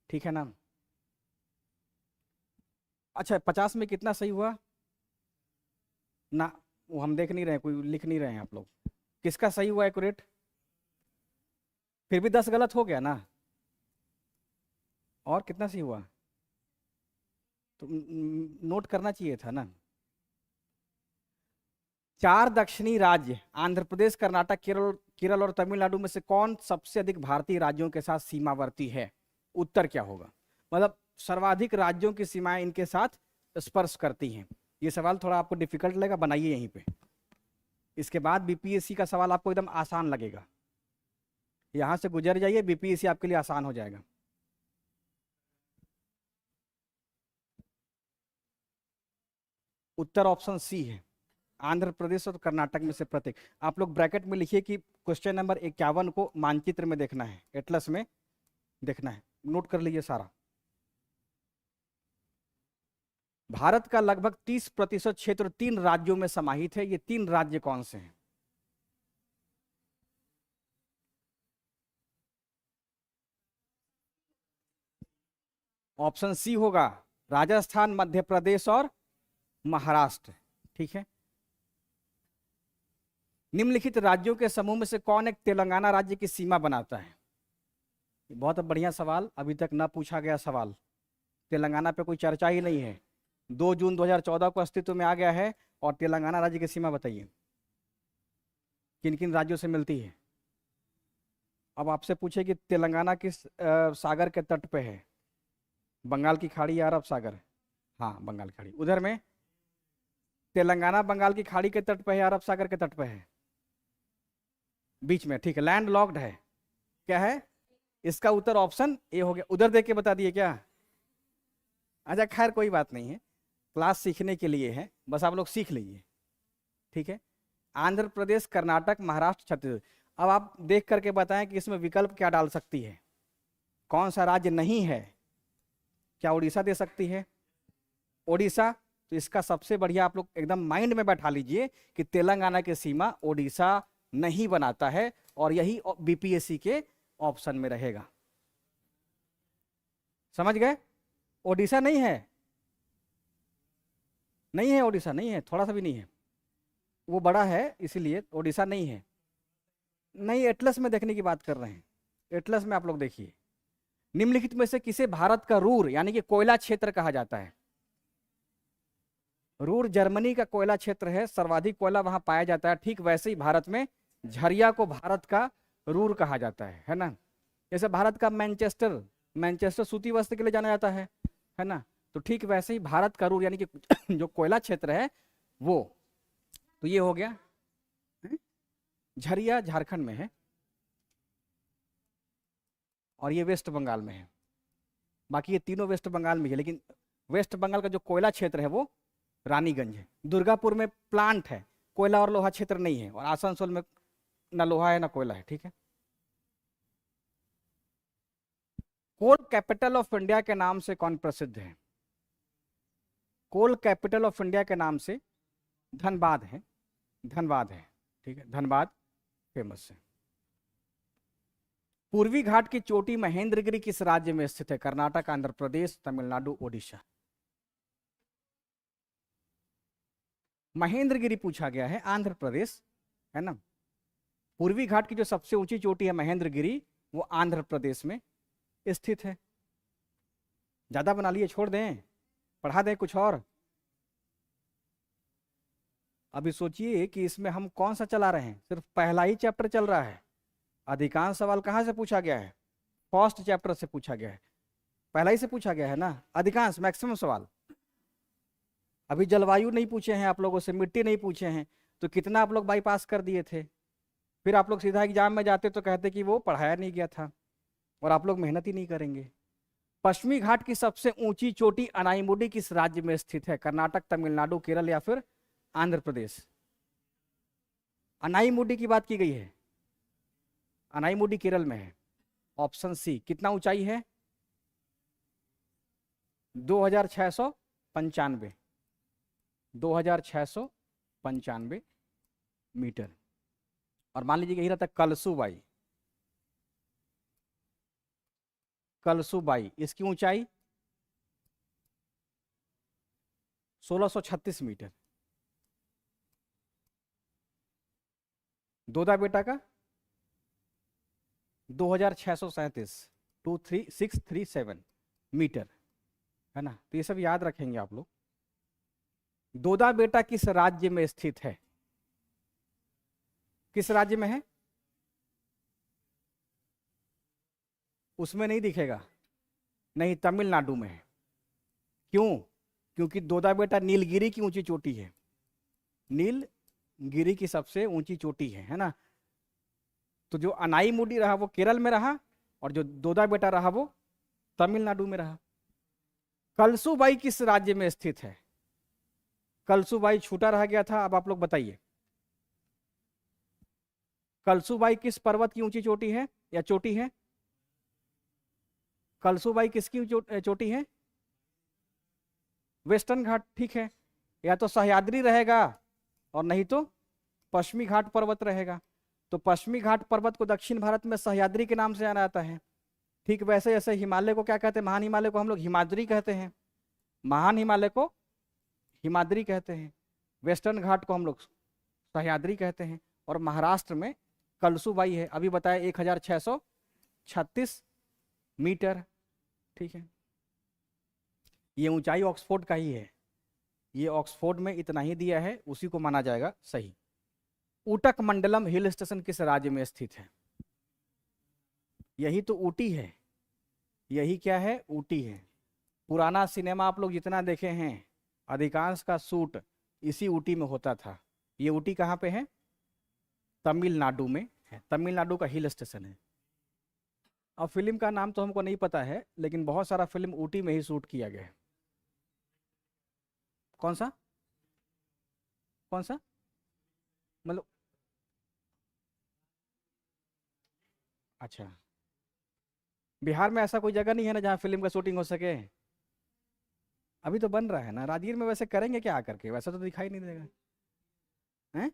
ठीक है ना। अच्छा, 50 में कितना सही हुआ ना? वो हम देख नहीं रहे हैं, कोई लिख नहीं रहे हैं आप लोग। किसका सही हुआ एक्यूरेट? फिर भी 10 गलत हो गया ना। और कितना सही हुआ? तो नोट करना चाहिए था ना। 4 दक्षिणी राज्य आंध्र प्रदेश, कर्नाटक, केरल, केरल और तमिलनाडु में से कौन सबसे अधिक भारतीय राज्यों के साथ सीमावर्ती है? उत्तर क्या होगा? मतलब सर्वाधिक राज्यों की सीमाएं इनके साथ स्पर्श करती हैं। ये सवाल थोड़ा आपको डिफिकल्ट लगेगा, बनाइए यहीं पे। इसके बाद बीपीएससी का सवाल आपको एकदम आसान लगेगा। यहां से गुजर जाइए, बीपीएससी आपके लिए आसान हो जाएगा। उत्तर ऑप्शन सी है, आंध्र प्रदेश और कर्नाटक में से प्रत्येक। आप लोग ब्रैकेट में लिखिए कि क्वेश्चन नंबर 51 को मानचित्र में देखना है, एटलस में देखना है। नोट कर लीजिए सारा। भारत का लगभग 30% क्षेत्र 3 राज्यों में समाहित है। ये 3 राज्य कौन से हैं? ऑप्शन सी होगा, राजस्थान, मध्य प्रदेश और महाराष्ट्र, ठीक है। निम्नलिखित राज्यों के समूह में से कौन एक तेलंगाना राज्य की सीमा बनाता है? बहुत बढ़िया सवाल, अभी तक ना पूछा गया सवाल। तेलंगाना पे कोई चर्चा ही नहीं है। 2 जून 2014 को अस्तित्व में आ गया है। और तेलंगाना राज्य की सीमा बताइए किन किन राज्यों से मिलती है? अब आपसे पूछे कि तेलंगाना किस सागर के तट पे है? बंगाल की खाड़ी या अरब सागर? हाँ, बंगाल की खाड़ी। उधर में तेलंगाना बंगाल की खाड़ी के तट पे है, अरब सागर के तट पे है? बीच में, ठीक है। लैंड लॉक्ड है। क्या है इसका उत्तर? ऑप्शन ए हो गया। उधर देख के बता दिए क्या? अच्छा, खैर कोई बात नहीं है, क्लास सीखने के लिए है, बस आप लोग सीख लीजिए, ठीक है। आंध्र प्रदेश, कर्नाटक, महाराष्ट्र, छत्तीसगढ़। अब आप देख करके बताएं कि इसमें विकल्प क्या डाल सकती है, कौन सा राज्य नहीं है। क्या उड़ीसा दे सकती है? ओडिशा। तो इसका सबसे बढ़िया आप लोग एकदम माइंड में बैठा लीजिए कि तेलंगाना की सीमा ओडिशा नहीं बनाता है, और यही बीपीएससी के ऑप्शन में रहेगा। समझ गए? ओडिशा नहीं है, नहीं है, ओडिशा नहीं है, थोड़ा सा भी नहीं है। वो बड़ा है इसीलिए ओडिशा नहीं है। नहीं, एटलस में देखने की बात कर रहे हैं। एटलस में आप लोग देखिए, निम्नलिखित में से किसे भारत का रूर यानी कि कोयला क्षेत्र कहा जाता है? रूर जर्मनी का कोयला क्षेत्र है, सर्वाधिक कोयला वहां पाया जाता है। ठीक वैसे ही भारत में झरिया को भारत का रूर कहा जाता है ना। जैसे भारत का मैनचेस्टर, मैनचेस्टर सूती वस्त्र के लिए जाना जाता है ना। तो ठीक वैसे ही भारत का रूर यानी कि जो कोयला क्षेत्र है वो, तो ये हो गया। झरिया झारखंड में है और ये वेस्ट बंगाल में है। बाकी ये तीनों वेस्ट बंगाल में है, लेकिन वेस्ट बंगाल का जो कोयला क्षेत्र है वो रानीगंज है। दुर्गापुर में प्लांट है, कोयला और लोहा क्षेत्र नहीं है। और आसनसोल में ना लोहा है ना कोयला है, ठीक है। कोल कैपिटल ऑफ इंडिया के नाम से कौन प्रसिद्ध है? कोल कैपिटल ऑफ इंडिया के नाम से धनबाद है, धनबाद है, ठीक है। धनबाद फेमस है। पूर्वी घाट की चोटी महेंद्रगिरी किस राज्य में स्थित है? कर्नाटक, आंध्र प्रदेश, तमिलनाडु, ओडिशा। महेंद्रगिरी पूछा गया है, आंध्र प्रदेश, है ना। पूर्वी घाट की जो सबसे ऊंची चोटी है महेंद्रगिरी, वो आंध्र प्रदेश में स्थित है। ज्यादा बना लिए, छोड़ दें, पढ़ा दें कुछ और? अभी सोचिए कि इसमें हम कौन सा चला रहे हैं, सिर्फ पहला ही चैप्टर चल रहा है। अधिकांश सवाल कहाँ से पूछा गया है? फर्स्ट चैप्टर से पूछा गया है, पहला ही से पूछा गया है ना, अधिकांश मैक्सिमम सवाल। अभी जलवायु नहीं पूछे हैं आप लोगों से, मिट्टी नहीं पूछे हैं, तो कितना आप लोग बाईपास कर दिए थे। फिर आप लोग सीधा एग्जाम में जाते तो कहते कि वो पढ़ाया नहीं गया था, और आप लोग मेहनत ही नहीं करेंगे। पश्चिमी घाट की सबसे ऊंची चोटी अनाईमुडी किस राज्य में स्थित है? कर्नाटक, तमिलनाडु, केरल या फिर आंध्र प्रदेश? अनाईमुडी की बात की गई है, अनाईमुडी केरल में है। Option C. कितना ऊंचाई है? 2695, 2695 मीटर। और मान लीजिए यही रहता है कलसूबाई, कलसूबाई, इसकी ऊंचाई 1636 मीटर। दोदा बेटा का 2637, 23637 मीटर, है ना। तो ये सब याद रखेंगे आप लोग। दोदा बेटा किस राज्य में स्थित है? किस राज्य में है? उसमें नहीं दिखेगा, नहीं, तमिलनाडु में है। क्यों? क्योंकि दोदा बेटा नीलगिरी की ऊंची चोटी है, नीलगिरी की सबसे ऊंची चोटी है ना। तो जो अनाईमुडी रहा वो केरल में रहा, और जो दोदा बेटा रहा वो तमिलनाडु में रहा। कलसूबाई किस राज्य में स्थित है? कलसूबाई छूटा रह गया था, अब आप लोग बताइए। कलसूबाई किस पर्वत की ऊंची चोटी है या चोटी है? कलसूबाई किसकी चोटी है? वेस्टर्न घाट, ठीक है। या तो सह्याद्री रहेगा और नहीं तो पश्चिमी घाट पर्वत रहेगा। तो पश्चिमी घाट पर्वत को दक्षिण भारत में सह्याद्री के नाम से जाना जाता है। ठीक वैसे जैसे हिमालय को क्या कहते हैं? महान हिमालय को हम लोग हिमाद्री कहते हैं, महान हिमालय को हिमाद्री कहते हैं। वेस्टर्न घाट को हम लोग सह्याद्री कहते हैं। और महाराष्ट्र में कलसूबाई है, अभी बताया 1636 मीटर, ठीक है। ये ऊंचाई ऑक्सफोर्ड का ही है, ये ऑक्सफोर्ड में इतना ही दिया है, उसी को माना जाएगा सही। ऊटक मंडलम हिल स्टेशन किस राज्य में स्थित है? यही तो ऊटी है, यही क्या है? ऊटी है। पुराना सिनेमा आप लोग जितना देखे हैं, अधिकांश का शूट इसी ऊटी में होता था। ये ऊटी कहाँ पे है? तमिलनाडु में है, तमिलनाडु का हिल स्टेशन है। अब फिल्म का नाम तो हमको नहीं पता है, लेकिन बहुत सारा फिल्म ऊटी में ही शूट किया गया है। कौन सा? कौन सा? मतलब अच्छा, बिहार में ऐसा कोई जगह नहीं है ना जहाँ फिल्म का शूटिंग हो सके? अभी तो बन रहा है ना राजगीर में, वैसे करेंगे क्या आकर के? वैसा तो दिखाई नहीं देगा। हैं?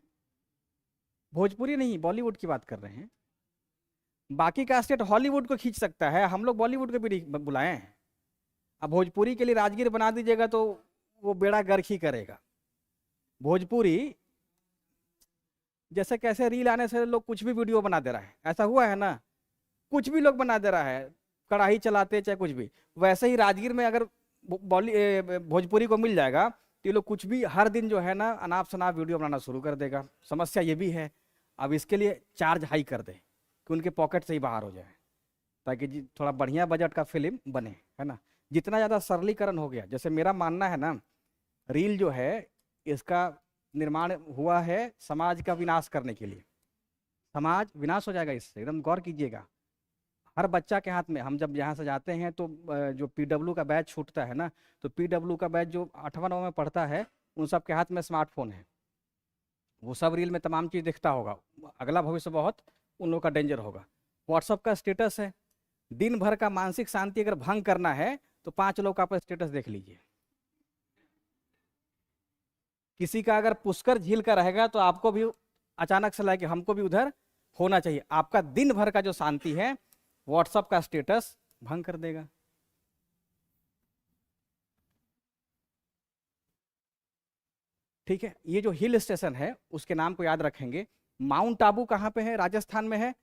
भोजपुरी नहीं, बॉलीवुड की बात कर रहे हैं। बाकी का स्टेट हॉलीवुड को खींच सकता है, हम लोग बॉलीवुड को भी नहीं बुलाए हैं। अब भोजपुरी के लिए राजगीर बना दीजिएगा तो वो बेड़ा गर्क ही करेगा। भोजपुरी जैसे कैसे रील आने से लोग कुछ भी वीडियो बना दे रहा है, ऐसा हुआ है ना, कुछ भी लोग बना दे रहा है, कढ़ाई चलाते चाहे कुछ भी। वैसे ही राजगीर में अगर भोजपुरी को मिल जाएगा तो ये लोग कुछ भी हर दिन जो है ना अनाप शनाप वीडियो बनाना शुरू कर देगा। समस्या ये भी है, अब इसके लिए चार्ज हाई कर दे कि उनके पॉकेट से ही बाहर हो जाए, ताकि थोड़ा बढ़िया बजट का फिल्म बने, है ना। जितना ज़्यादा सरलीकरण हो गया, जैसे मेरा मानना है ना, रील जो है इसका निर्माण हुआ है समाज का विनाश करने के लिए। समाज विनाश हो जाएगा इससे, एकदम गौर कीजिएगा। हर बच्चा के हाथ में, हम जब यहाँ से जाते हैं तो जो पीडब्ल्यू का बैच छूटता है ना, तो पीडब्ल्यू का बैच जो 8वां 9वां में पढ़ता है, उन सब के हाथ में स्मार्टफोन है। वो सब रील में तमाम चीज़ दिखता होगा। अगला भविष्य बहुत उन लोगों का डेंजर होगा। व्हाट्सअप का स्टेटस है, दिन भर का मानसिक शांति अगर भंग करना है तो 5 लोग का स्टेटस देख लीजिए। किसी का अगर पुष्कर झील का रहेगा तो आपको भी अचानक से लगे कि हमको भी उधर होना चाहिए। आपका दिन भर का जो शांति है व्हाट्सएप का स्टेटस भंग कर देगा। ठीक है, ये जो हिल स्टेशन है उसके नाम को याद रखेंगे। माउंट आबू कहाँ पे है? राजस्थान में है।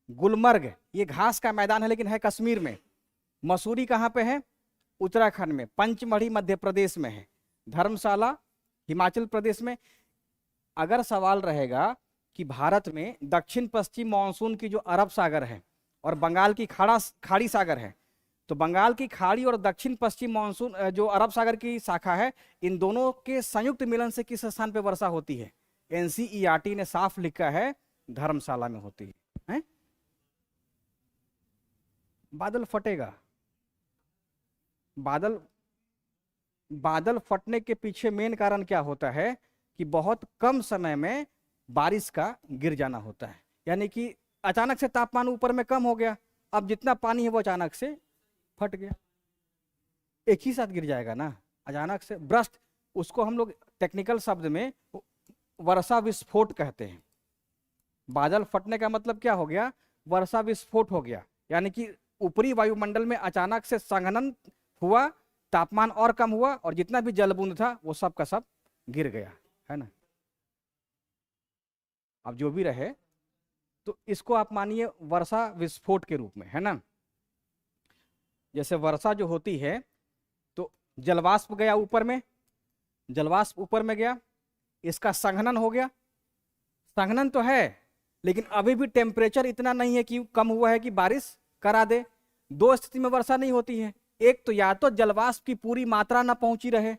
गुलमर्ग ये घास का मैदान है लेकिन है कश्मीर में। मसूरी कहाँ पे है? उत्तराखंड में। पंचमढ़ी मध्य प्रदेश में है। धर्मशाला हिमाचल प्रदेश में। अगर सवाल रहेगा कि भारत में दक्षिण पश्चिम मानसून की जो अरब सागर है और बंगाल की खाड़ी सागर है, तो बंगाल की खाड़ी और दक्षिण पश्चिम मानसून जो अरब सागर की शाखा है, इन दोनों के संयुक्त मिलन से किस स्थान पर वर्षा होती है? एनसीईआरटी ने साफ लिखा है धर्मशाला में होती है। बादल फटेगा। बादल फटने के पीछे मेन कारण क्या होता है कि बहुत कम समय में बारिश का गिर जाना होता है। यानी कि अचानक से तापमान ऊपर में कम हो गया, अब जितना पानी है वो अचानक से फट गया, एक ही साथ गिर जाएगा ना अचानक से। ब्रस्ट, उसको हम लोग टेक्निकल शब्द में वर्षा विस्फोट कहते हैं। बादल फटने का मतलब क्या हो गया? वर्षा विस्फोट हो गया, यानी कि ऊपरी वायुमंडल में अचानक से संघनन हुआ, तापमान और कम हुआ और जितना भी जलबूंद था वो सब का सब गिर गया, है ना। अब जो भी रहे, तो इसको आप मानिए वर्षा विस्फोट के रूप में, है ना। जैसे वर्षा जो होती है तो जलवाष्प गया ऊपर में, जलवाष्प ऊपर में गया, इसका संघनन हो गया। संघनन तो है लेकिन अभी भी टेम्परेचर इतना नहीं है कि कम हुआ है कि बारिश करा दे। दो स्थिति में वर्षा नहीं होती है, एक तो या तो जलवाष्प की पूरी मात्रा ना पहुंची रहे,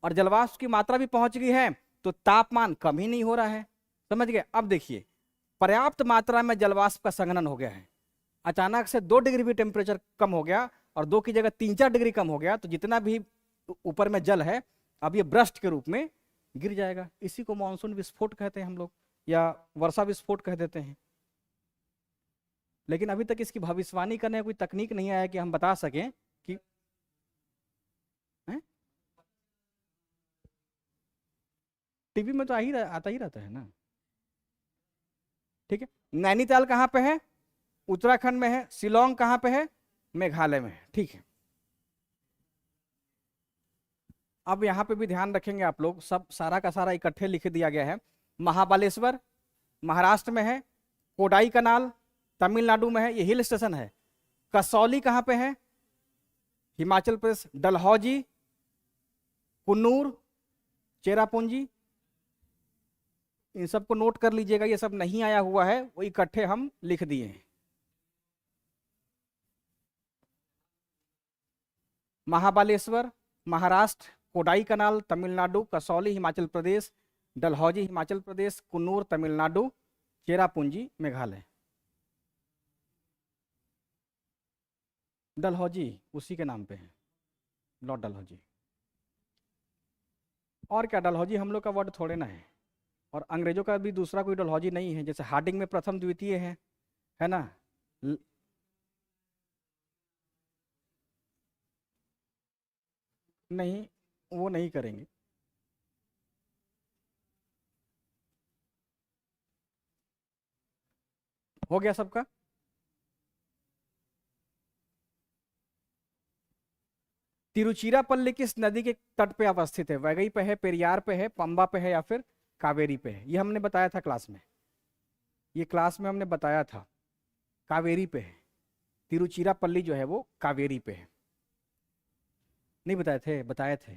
और जलवाष्प की मात्रा भी पहुंच गई है तो तापमान कम ही नहीं हो रहा है, समझ गए। अब देखिए, पर्याप्त मात्रा में जलवाष्प का संघनन हो गया है, अचानक से 2 डिग्री भी टेम्परेचर कम हो गया और 2 की जगह 3-4 डिग्री कम हो गया, तो जितना भी ऊपर में जल है अब ये ब्रस्ट के रूप में गिर जाएगा। इसी को मानसून विस्फोट कहते हैं हम लोग, या वर्षा विस्फोट कह देते हैं। लेकिन अभी तक इसकी भविष्यवाणी करने का कोई तकनीक नहीं आया कि हम बता सकें कि टीवी में तो आता ही रहता है ना। ठीक है, नैनीताल कहाँ पे है? उत्तराखंड में है। शिलोंग कहाँ पे है? मेघालय में है। ठीक है, अब यहाँ पे भी ध्यान रखेंगे आप लोग, सब सारा का सारा इकट्ठे लिख दिया गया है। महाबलेश्वर महाराष्ट्र में है। कोडाई कनाल तमिलनाडु में है, ये हिल स्टेशन है। कसौली कहाँ पे है? हिमाचल प्रदेश। डलहौजी, कुन्नूर, चेरापूंजी, इन सबको नोट कर लीजिएगा, ये सब नहीं आया हुआ है, वो इकट्ठे हम लिख दिए हैं। महाबलेश्वर महाराष्ट्र, कोडाई कनाल तमिलनाडु, कसौली हिमाचल प्रदेश, डलहौजी हिमाचल प्रदेश, कुन्नूर तमिलनाडु, चेरापूंजी मेघालय। डलहौजी उसी के नाम पे है, लॉर्ड डलहौजी। और क्या, डलहौजी हम लोग का वर्ड थोड़े ना है, और अंग्रेजों का भी दूसरा कोई डलहौजी नहीं है। जैसे हार्डिंग में प्रथम द्वितीय है ना। नहीं, वो नहीं करेंगे। हो गया सबका? तिरुचिरापल्ली किस नदी के तट पे अवस्थित है? वैगई पे है, पेरियार पे है, पंबा पे है, या फिर कावेरी पे है? ये हमने बताया था क्लास में, ये क्लास में हमने बताया था, कावेरी पे है। तिरुचिरापल्ली जो है वो कावेरी पे है। नहीं बताए थे? बताए थे।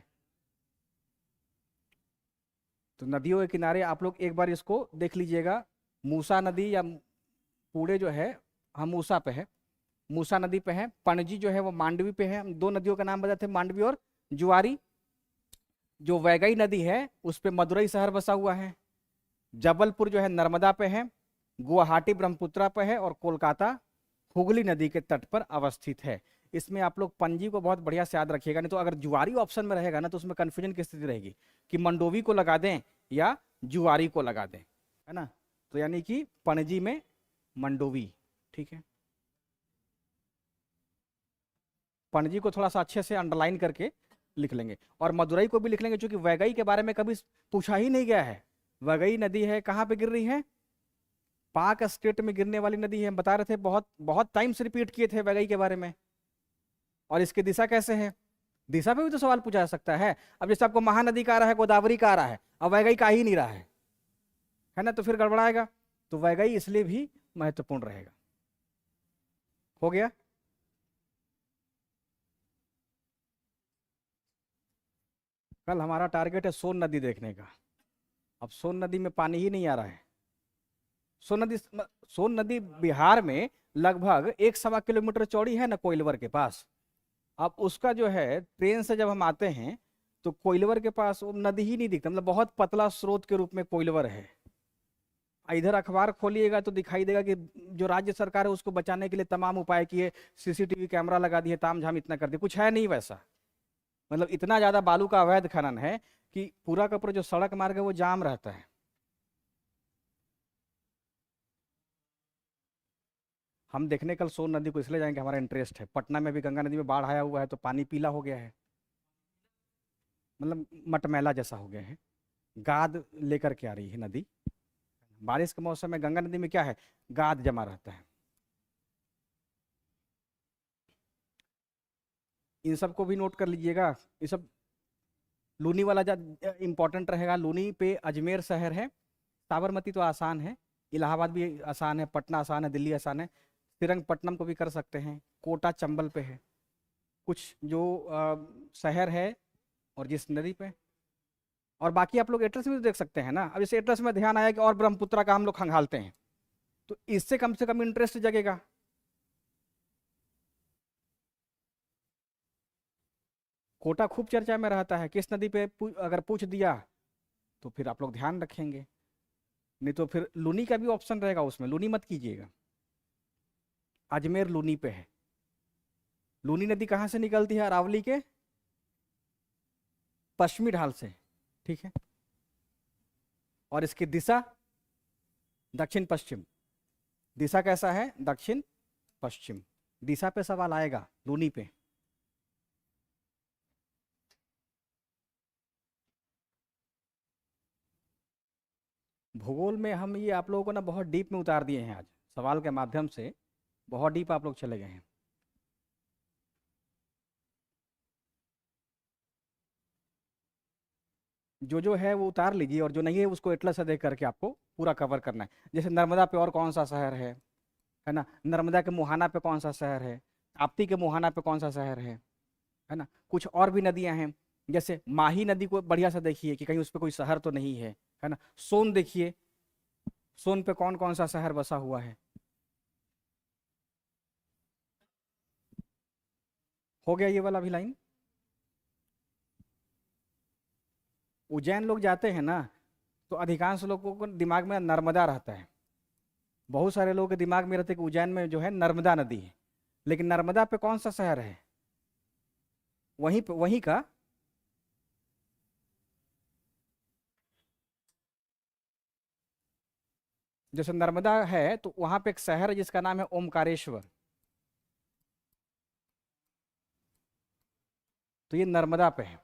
तो नदियों के किनारे आप लोग एक बार इसको देख लीजिएगा। मूसा नदी या पूड़े जो है, हम मूसा पे है, मूसा नदी पे है। पणजी जो है वो मांडवी पे है। हम 2 नदियों का नाम बताए थे, मांडवी और जुआरी। जो वैगई नदी है उस पे मदुरई शहर बसा हुआ है। जबलपुर जो है नर्मदा पे है। गुवाहाटी ब्रह्मपुत्रा पे है, और कोलकाता हुगली नदी के तट पर अवस्थित है। इसमें आप लोग पणजी को बहुत बढ़िया से याद रखिएगा, नहीं तो अगर जुआरी ऑप्शन में रहेगा ना तो उसमें कंफ्यूजन की स्थिति रहेगी कि मंडोवी को लगा दें या जुआरी को लगा दें, है ना। तो यानी कि पणजी में मंडोवी, ठीक है। पणजी को थोड़ा सा अच्छे से अंडरलाइन करके लिख लेंगे, और मदुरई को भी लिख लेंगे, क्योंकि वैगई के बारे में कभी पूछा ही नहीं गया है। वैगई नदी है, कहाँ पे गिर रही है? पाक स्टेट में गिरने वाली नदी है। हम बता रहे थे, बहुत बहुत टाइम से रिपीट किए थे वैगई के बारे में। और इसकी दिशा कैसे है? दिशा पे भी तो सवाल पूछा जा सकता है। अब जैसे आपको महानदी का आ रहा है, गोदावरी का आ रहा है, अब वैगई का ही नहीं रहा है ना, तो फिर गड़बड़ाएगा। तो वैगई इसलिए भी महत्वपूर्ण रहेगा। हो गया। कल हमारा टारगेट है सोन नदी देखने का। अब सोन नदी में पानी ही नहीं आ रहा है। सोन नदी सोन नदी बिहार में लगभग 1 सवा किलोमीटर चौड़ी है ना, कोइलवर के पास। अब उसका जो है ट्रेन से जब हम आते हैं तो कोइलवर के पास वो नदी ही नहीं दिखता, मतलब बहुत पतला स्रोत के रूप में कोइलवर है। इधर अखबार खोलिएगा तो दिखाई देगा कि जो राज्य सरकार है उसको बचाने के लिए तमाम उपाय किए, सीसीटीवी कैमरा लगा दिए, तामझाम इतना कर दिए, कुछ है नहीं वैसा। मतलब इतना ज्यादा बालू का अवैध खनन है कि पूरा का पूरा जो सड़क मार्ग है वो जाम रहता है। हम देखने कल सोन नदी को इसलिए जाएंगे, हमारा इंटरेस्ट है। पटना में भी गंगा नदी में बाढ़ आया हुआ है तो पानी पीला हो गया है, मतलब मटमैला जैसा हो गया है, गाद लेकर के आ रही है नदी। बारिश के मौसम में गंगा नदी में क्या है, गाद जमा रहता है। इन सबको भी नोट कर लीजिएगा। ये सब लूनी वाला इंपॉर्टेंट रहेगा। लूनी पे अजमेर शहर है, साबरमती तो आसान है, इलाहाबाद भी आसान है, पटना आसान है, दिल्ली आसान है, श्रीरंगपट्टनम को भी कर सकते हैं, कोटा चंबल पे है। कुछ जो शहर है और जिस नदी पे, और बाकी आप लोग एड्रेस में तो देख सकते हैं ना। अब जैसे एड्रेस में ध्यान आया कि और ब्रह्मपुत्रा का हम लोग खंगालते हैं, तो इससे कम से कम इंटरेस्ट जगेगा। कोटा खूब चर्चा में रहता है, किस नदी पे अगर पूछ दिया तो फिर आप लोग ध्यान रखेंगे। नहीं तो फिर लूनी का भी ऑप्शन रहेगा उसमें, लूनी मत कीजिएगा। अजमेर लूनी पे है। लूनी नदी कहाँ से निकलती है, अरावली के पश्चिमी ढाल से, ठीक है। और इसकी दिशा दक्षिण पश्चिम। दिशा कैसा है, दक्षिण पश्चिम। दिशा पे सवाल आएगा, लूनी पे। भूगोल में हम ये आप लोगों को ना बहुत डीप में उतार दिए हैं आज, सवाल के माध्यम से बहुत डीप आप लोग चले गए हैं। जो है वो उतार लीजिए, और जो नहीं है उसको एटलस से देख करके आपको पूरा कवर करना है। जैसे नर्मदा पे और कौन सा शहर है ना, नर्मदा के मुहाना पे कौन सा शहर है, ताप्ती के मुहाना पे कौन सा शहर है ना। कुछ और भी नदियां हैं, जैसे माही नदी को बढ़िया से देखिए कि कहीं उस पर कोई शहर तो नहीं है ना। सोन देखिए, सोन पे कौन कौन सा शहर बसा हुआ है। हो गया ये वाला भी लाइन। उज्जैन लोग जाते हैं ना तो अधिकांश लोगों को दिमाग में नर्मदा रहता है। बहुत सारे लोगों के दिमाग में रहता है कि उज्जैन में जो है नर्मदा नदी है, लेकिन नर्मदा पे कौन सा शहर है, वहीं पे, वहीं का। जैसे नर्मदा है तो वहां पे एक शहर है जिसका नाम है ओमकारेश्वर, तो ये नर्मदा पे है।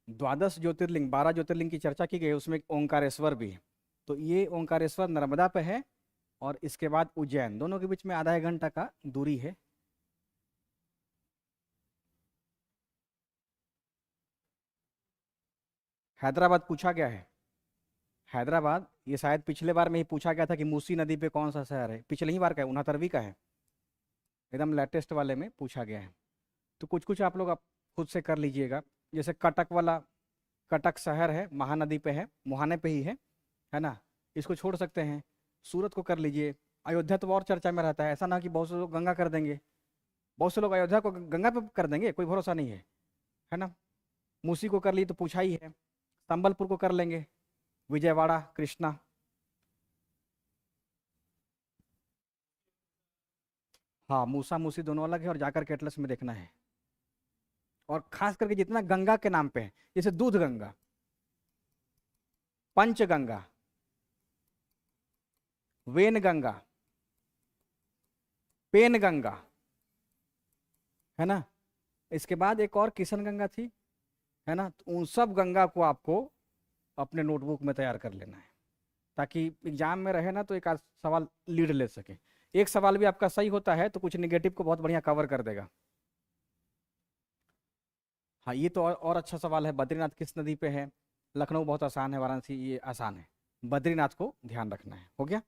12 ज्योतिर्लिंग, 12 ज्योतिर्लिंग की चर्चा की गई है, उसमें एक ओंकारेश्वर भी है। तो ये ओंकारेश्वर नर्मदा पे है, और इसके बाद उज्जैन, दोनों के बीच में आधा 1 घंटा का दूरी है। हैदराबाद पूछा गया है। हैदराबाद ये शायद पिछले बार में ही पूछा गया था कि मूसी नदी पे कौन सा शहर है, पिछले ही बार का है, 69वीं का है, एकदम लेटेस्ट वाले में पूछा गया है। तो कुछ कुछ आप लोग आप खुद से कर लीजिएगा। जैसे कटक वाला, कटक शहर है, महानदी पे है, मुहाने पे ही है ना, इसको छोड़ सकते हैं। सूरत को कर लीजिए। अयोध्या तो और चर्चा में रहता है, ऐसा ना कि बहुत से लोग गंगा कर देंगे, बहुत से लोग अयोध्या को गंगा पे कर देंगे, कोई भरोसा नहीं है ना। मूसी को कर ली तो पूछा ही है। संबलपुर को कर लेंगे, विजयवाड़ा, कृष्णा। हाँ, मूसा मूसी दोनों अलग है, और जाकर के एटलस में देखना है। और खास करके जितना गंगा के नाम पे है, जैसे दूध गंगा, पंचगंगा, वेन गंगा, पेन गंगा, है ना। इसके बाद एक और किशन गंगा थी, है ना। तो उन सब गंगा को आपको अपने नोटबुक में तैयार कर लेना है, ताकि एग्जाम में रहे ना तो एक आध सवाल लीड ले सके। एक सवाल भी आपका सही होता है तो कुछ निगेटिव को बहुत बढ़िया कवर कर देगा। हाँ, ये तो और अच्छा सवाल है। बद्रीनाथ किस नदी पे है, लखनऊ बहुत आसान है, वाराणसी ये आसान है। बद्रीनाथ को ध्यान रखना है। हो गया?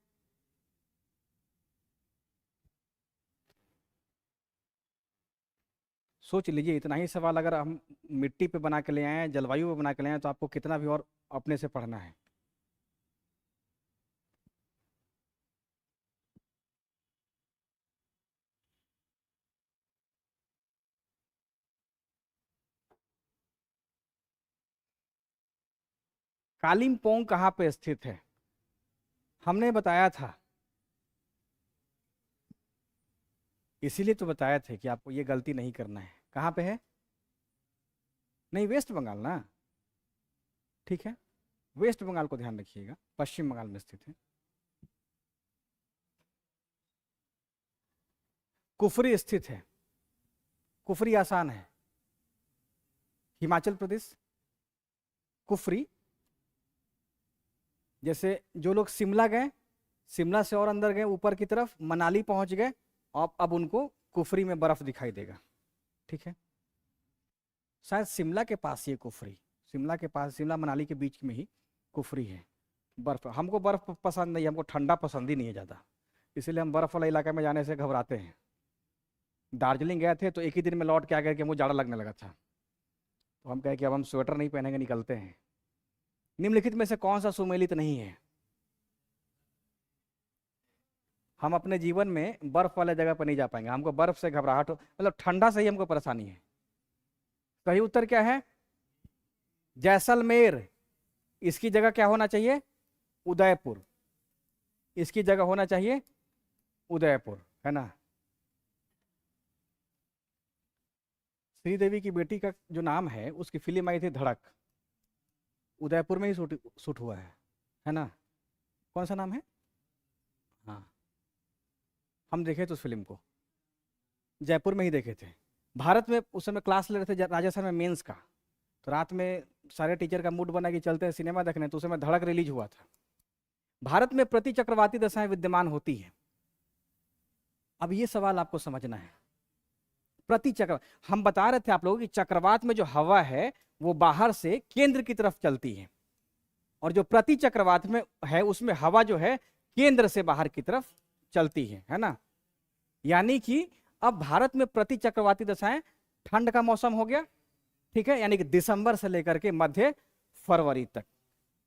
सोच लीजिए, इतना ही सवाल अगर हम मिट्टी पे बना के ले आए हैं, जलवायु पे बना के ले आए हैं, तो आपको कितना भी और अपने से पढ़ना है। कालिम्पोंग कहाँ पे स्थित है? हमने बताया था, इसीलिए तो बताया थे कि आपको ये गलती नहीं करना है। कहाँ पे है? नहीं, वेस्ट बंगाल ना। ठीक है, वेस्ट बंगाल को ध्यान रखिएगा, पश्चिम बंगाल में स्थित है। कुफरी स्थित है। कुफरी आसान है। हिमाचल प्रदेश। कुफरी, जैसे जो लोग शिमला गए, शिमला से और अंदर गए ऊपर की तरफ, मनाली पहुंच गए, और अब उनको कुफरी में बर्फ दिखाई देगा। ठीक है, शायद शिमला के पास ही है कुफरी, शिमला के पास, शिमला मनाली के बीच में ही कुफरी है। बर्फ, हमको बर्फ पसंद नहीं, हमको ठंडा पसंद ही नहीं है ज़्यादा, इसीलिए हम बर्फ वाले इलाके में जाने से घबराते हैं। दार्जिलिंग गए थे तो एक ही दिन में लौट के आ गए कि मुझे जाड़ा लगने लगा था, तो हम कहे कि अब हम स्वेटर नहीं पहनेंगे, निकलते हैं। निम्नलिखित में से कौन सा सुमेलित नहीं है? हम अपने जीवन में बर्फ वाले जगह पर नहीं जा पाएंगे, हमको बर्फ से घबराहट मतलब ठंडा से ही हमको परेशानी है। सही उत्तर क्या है? जैसलमेर। इसकी जगह क्या होना चाहिए? उदयपुर। इसकी जगह होना चाहिए उदयपुर, है ना। श्रीदेवी की बेटी का जो नाम है, उसकी फिल्म आई थी धड़क, उदयपुर में ही शूट हुआ है ना। कौन सा नाम है? हाँ, हम देखे तो उस फिल्म को जयपुर में ही देखे थे। भारत में उस समय क्लास ले रहे थे राजस्थान में मेंस का, तो रात में सारे टीचर का मूड बना कि चलते हैं सिनेमा देखने, तो उस समय धड़क रिलीज हुआ था। भारत में प्रति चक्रवाती दशाएं विद्यमान होती है। अब ये सवाल आपको समझना है। प्रति चक्र, हम बता रहे थे आप लोगों की चक्रवात में जो हवा है वो बाहर से केंद्र की तरफ चलती है, और जो प्रति चक्रवात में है उसमें हवा जो है केंद्र से बाहर की तरफ चलती है ना। यानी कि अब भारत में प्रति चक्रवाती दशाएं, ठंड का मौसम हो गया, ठीक है, यानी कि दिसंबर से लेकर के मध्य फरवरी तक।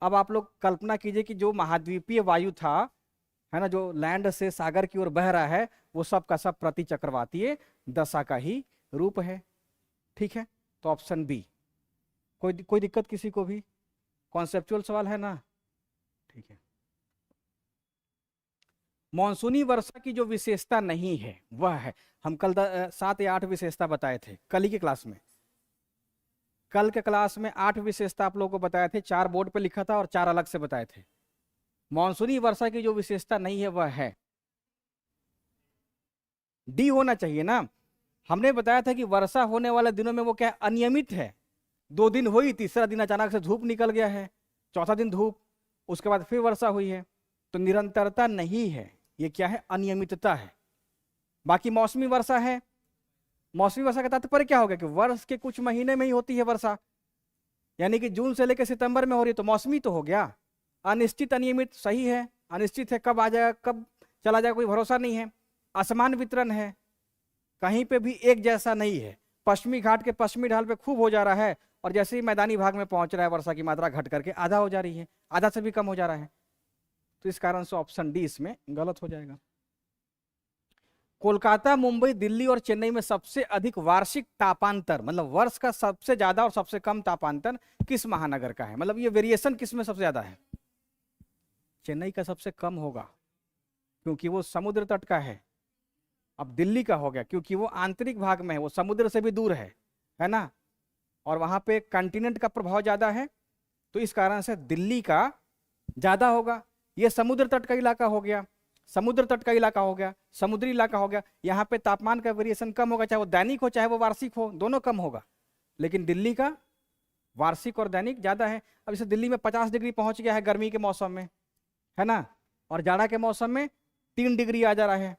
अब आप लोग कल्पना कीजिए कि जो महाद्वीपीय वायु था, है ना, जो लैंड से सागर की ओर बह रहा है, वो सब का सब प्रति चक्रवातीय दशा का ही रूप है। ठीक है, तो ऑप्शन बी। कोई दिक्कत किसी को भी? कॉन्सेप्चुअल सवाल है ना। ठीक है, मॉनसूनी वर्षा की जो विशेषता नहीं है वह है, हम कल 7 या 8 विशेषता बताए थे कल ही के क्लास में। कल के क्लास में 8 विशेषता आप लोगों को बताए थे, 4 बोर्ड पे लिखा था और 4 अलग से बताए थे। मॉनसूनी वर्षा की जो विशेषता नहीं है वह है डी, होना चाहिए ना। हमने बताया था कि वर्षा होने वाले दिनों में वो क्या अनियमित है। 2 दिन हुई, तीसरा दिन अचानक से धूप निकल गया है, चौथा दिन धूप, उसके बाद फिर वर्षा हुई है, तो निरंतरता नहीं है, ये क्या है? अनियमितता है। बाकी मौसमी वर्षा है। मौसमी वर्षा का तात्पर्य क्या होगा कि वर्ष के कुछ महीने में ही होती है वर्षा, यानी कि जून से लेकर सितंबर में हो रही है, तो मौसमी तो हो गया। अनिश्चित अनियमित सही है, अनिश्चित है, कब आ जाएगा कब चला जाएगा कोई भरोसा नहीं है। असमान वितरण है, कहीं पे भी एक जैसा नहीं है। पश्चिमी घाट के पश्चिमी ढाल पे खूब हो जा रहा है, और जैसे ही मैदानी भाग में पहुंच रहा है वर्षा की मात्रा घट करके आधा हो जा रही है, आधा से भी कम हो जा रहा है। तो इस कारण से ऑप्शन डी इसमें गलत हो जाएगा। कोलकाता, मुंबई, दिल्ली और चेन्नई में सबसे अधिक वार्षिक तापांतर, मतलब वर्ष का सबसे ज्यादा और सबसे कम तापांतर किस महानगर का है? मतलब ये वेरिएशन किस में सबसे ज्यादा है? चेन्नई का सबसे कम होगा क्योंकि वो समुद्र तट का है। अब दिल्ली का हो गया क्योंकि वो आंतरिक भाग में है, वो समुद्र से भी दूर है ना, और वहां पे कंटिनेंट का प्रभाव ज्यादा है, तो इस कारण से दिल्ली का ज्यादा होगा। ये समुद्र तट का इलाका हो गया, समुद्र तट का इलाका हो गया, समुद्री इलाका हो गया, यहाँ पे तापमान का वेरिएशन कम होगा, चाहे वो दैनिक हो चाहे वो वार्षिक हो, दोनों कम होगा। लेकिन दिल्ली का वार्षिक और दैनिक ज्यादा है। अब जैसे दिल्ली में 50 डिग्री पहुंच गया है गर्मी के मौसम में, है ना, और जाड़ा के मौसम में 3 डिग्री आ जा रहा है,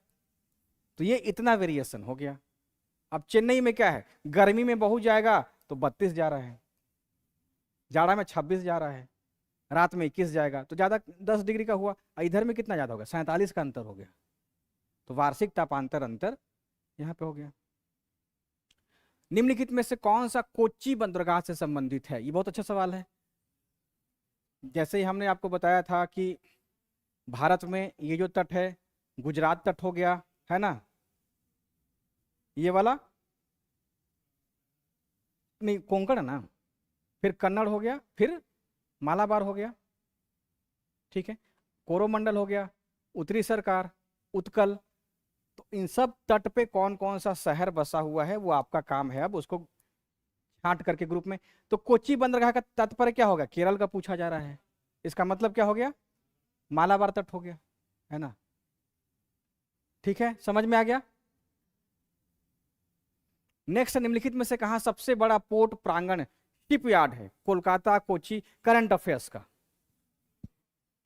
तो ये इतना वेरिएशन हो गया। अब चेन्नई में क्या है, गर्मी में बहुत जाएगा तो 32 जा रहा है, जाड़ा में 26 जा रहा है रात में 21 जाएगा तो ज़्यादा 10 डिग्री का हुआ, और इधर में कितना ज़्यादा होगा, 47 का अंतर हो गया। तो वार्षिक तापांतर अंतर यहाँ पे हो गया। निम्नलिखित में से कौन सा कोच्चि बंदरगाह से संबंधित है? ये बहुत अच्छा सवाल है। जैसे ही हमने आपको बताया था कि भारत में ये जो तट है, गुजरात तट हो गया, है ना, ये वाला नहीं, कोंकण है ना, फिर कन्नड़ हो गया, फिर मालाबार हो गया, ठीक है, कोरोमंडल हो गया, उत्तरी सरकार, उत्कल। तो इन सब तट पे कौन कौन सा शहर बसा हुआ है वो आपका काम है अब उसको छांट करके ग्रुप में। तो कोच्चि बंदरगाह का तात्पर्य क्या होगा, केरल का पूछा जा रहा है, इसका मतलब क्या हो गया, मालाबार तट हो गया, है ना, ठीक है, समझ में आ गया। नेक्स्ट, निम्नलिखित में से कहा सबसे बड़ा पोर्ट प्रांगण शिपयार्ड है? कोलकाता, कोच्चि। करंट अफेयर्स का,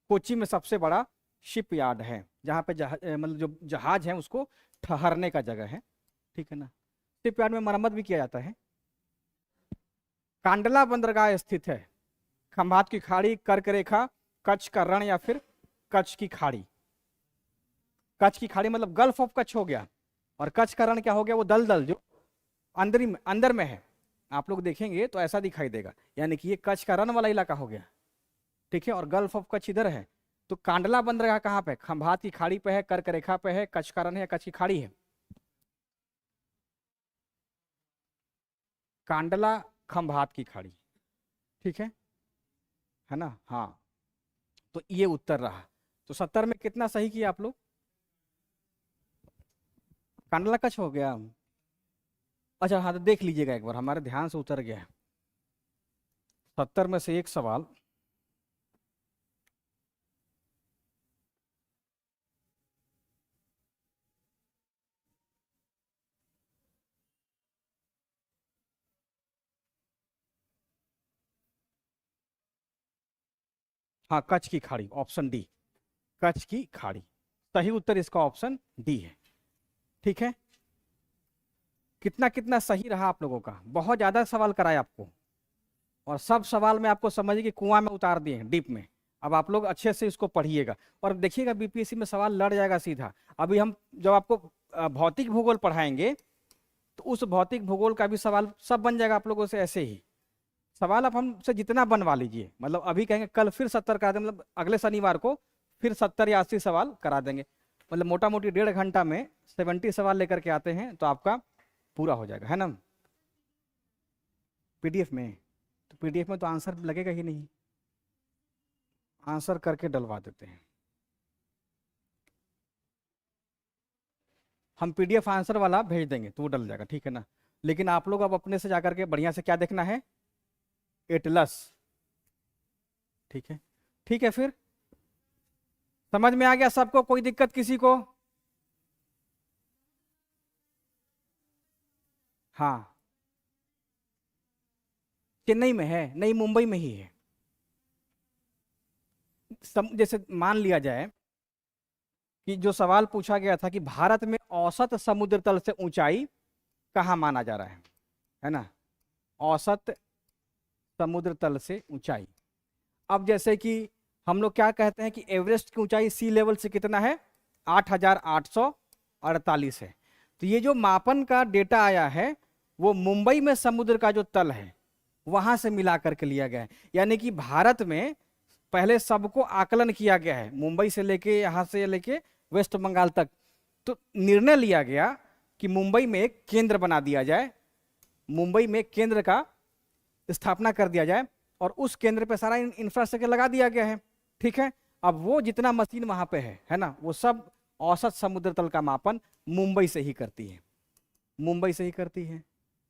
कोच्चि में सबसे बड़ा शिपयार्ड है जहां पे मतलब जो जहाज है उसको ठहरने का जगह है, ठीक है ना। शिपयार्ड में मरम्मत भी किया जाता है। कांडला बंदरगाह स्थित है? खंभात की खाड़ी, कर्क रेखा, कच्छ का रण, या फिर कच्छ की खाड़ी। कच्छ की खाड़ी मतलब गल्फ ऑफ कच्छ हो गया, और कच्छ का रण क्या हो गया, वो दलदल जो अंदर में है, आप लोग देखेंगे तो ऐसा दिखाई देगा, यानी कि ये कच्छ का रण वाला इलाका हो गया, ठीक है, और गल्फ ऑफ कच्छ इधर है। तो कांडला बंदरगाह कहाँ पे? खंभात की खाड़ी पे है, कर्क रेखा पे है, कच्छ का रण है, कच्छ की खाड़ी है? कांडला खंभात की खाड़ी, ठीक है ना, हाँ। तो ये उत्तर रहा। तो 70 में कितना सही किया आप लोग? कांडला कच्छ हो गया। अच्छा हाँ, तो देख लीजिएगा एक बार, हमारे ध्यान से उतर गया है। 70 में से एक सवाल, हाँ, कच्छ की खाड़ी, ऑप्शन डी, कच्छ की खाड़ी। सही उत्तर इसका ऑप्शन डी है, ठीक है। कितना कितना सही रहा आप लोगों का, बहुत ज्यादा सवाल कराए आपको, और सब सवाल में आपको समझिए कि कुआं में उतार दिए हैं, डीप में। अब आप लोग अच्छे से इसको पढ़िएगा और देखिएगा बीपीएससी में सवाल लड़ जाएगा सीधा। अभी हम जब आपको भौतिक भूगोल पढ़ाएंगे तो उस भौतिक भूगोल का भी सवाल सब बन जाएगा आप लोगों से ऐसे ही। सवाल आप हमसे जितना बनवा लीजिए, मतलब अभी कहेंगे कल फिर 70 करा देंगे, मतलब अगले शनिवार को फिर 70 या 80 सवाल करा देंगे, मतलब मोटा मोटी 1.5 घंटा में 70 सवाल लेकर के आते हैं तो आपका पूरा हो जाएगा, है ना। पीडीएफ में, तो पीडीएफ में तो आंसर लगेगा ही नहीं, आंसर करके डलवा देते हैं हम, पीडीएफ आंसर वाला भेज देंगे तो वो डल जाएगा, ठीक है ना। लेकिन आप लोग अब अपने से जाकर के बढ़िया से क्या देखना है, एटलस, ठीक है, ठीक है। फिर समझ में आ गया सबको, कोई दिक्कत किसी को? हाँ, चेन्नई में है, नहीं मुंबई में ही है। जैसे मान लिया जाए कि जो सवाल पूछा गया था कि भारत में औसत समुद्र तल से ऊंचाई कहाँ माना जा रहा है ना, औसत समुद्र तल से ऊंचाई। अब जैसे कि हम लोग क्या कहते हैं कि एवरेस्ट की ऊंचाई सी लेवल से कितना है, 8,848 है। तो ये जो मापन का डेटा आया है वो मुंबई में समुद्र का जो तल है वहां से मिला करके लिया गया है, यानी कि भारत में पहले सबको आकलन किया गया है, मुंबई से लेके यहाँ से लेके वेस्ट बंगाल तक। तो निर्णय लिया गया कि मुंबई में एक केंद्र बना दिया जाए, मुंबई में केंद्र का स्थापना कर दिया जाए, और उस केंद्र पे सारा इंफ्रास्ट्रक्चर लगा दिया गया है, ठीक है। अब वो जितना मशीन वहां पे है ना, वो सब औसत समुद्र तल का मापन मुंबई से ही करती है, मुंबई से ही करती है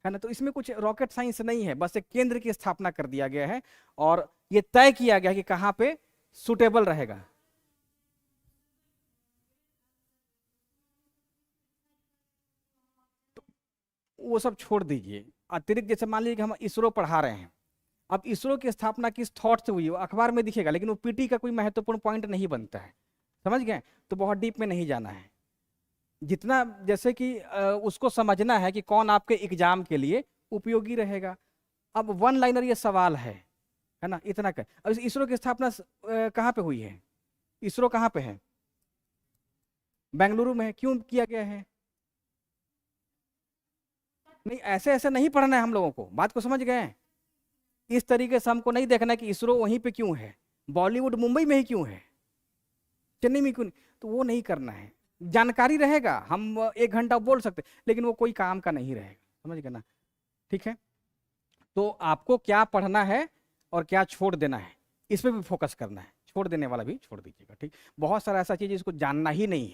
ना। तो इसमें कुछ रॉकेट साइंस नहीं है, बस एक केंद्र की स्थापना कर दिया गया है और ये तय किया गया है कि कहां पे सुटेबल रहेगा। तो वो सब छोड़ दीजिए, अतिरिक्त जैसे मान लीजिए कि हम इसरो पढ़ा रहे हैं, अब इसरो की स्थापना किस थॉट से हुई वो अखबार में दिखेगा, लेकिन वो पीटी का कोई महत्वपूर्ण पॉइंट नहीं बनता है, समझ गए। तो बहुत डीप में नहीं जाना है, जितना जैसे कि उसको समझना है कि कौन आपके एग्जाम के लिए उपयोगी रहेगा। अब वन लाइनर ये सवाल है, है ना, इतना कर। अब इस इसरो की स्थापना कहाँ पे हुई है? इसरो कहाँ पे है? बेंगलुरु में है। क्यों किया गया है? नहीं, ऐसे ऐसे नहीं पढ़ना है हम लोगों को, बात को समझ गए हैं? इस तरीके से हमको नहीं देखना है कि इसरो वहीं पे क्यों है, बॉलीवुड मुंबई में ही क्यों है, चेन्नई में क्यों नहीं, तो वो नहीं करना है। जानकारी रहेगा, हम 1 घंटा बोल सकते, लेकिन वो कोई काम का नहीं रहेगा, समझ गए ना? ठीक है, तो आपको क्या पढ़ना है और क्या छोड़ देना है, इस पे भी फोकस करना है, छोड़ देने वाला भी छोड़ दीजिएगा। ठीक, बहुत सारा ऐसा चीज इसको जानना ही नहीं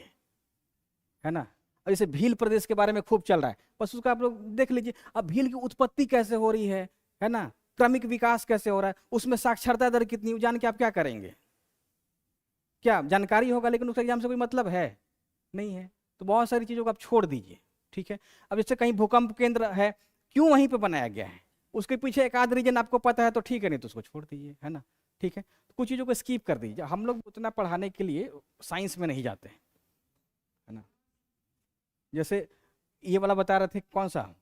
है ना। अब जैसे भील प्रदेश के बारे में खूब चल रहा है, बस उसका आप लोग देख लीजिए, अब भील की उत्पत्ति कैसे हो रही है ना, क्रमिक विकास कैसे हो रहा है, उसमें साक्षरता दर कितनी, जान के आप क्या करेंगे? क्या जानकारी होगा, लेकिन उसका एग्जाम से कोई मतलब है नहीं है। तो बहुत सारी चीजों को आप छोड़ दीजिए। ठीक है, अब जैसे कहीं भूकंप केंद्र है, क्यों वहीं पे बनाया गया है, उसके पीछे एक आध रीजन आपको पता है तो ठीक है, नहीं तो उसको छोड़ दीजिए, है ना। ठीक है, तो कुछ चीजों को स्कीप कर दीजिए, हम लोग उतना पढ़ाने के लिए साइंस में नहीं जाते हैं, है ना। जैसे ये वाला बता रहे थे, कौन सा?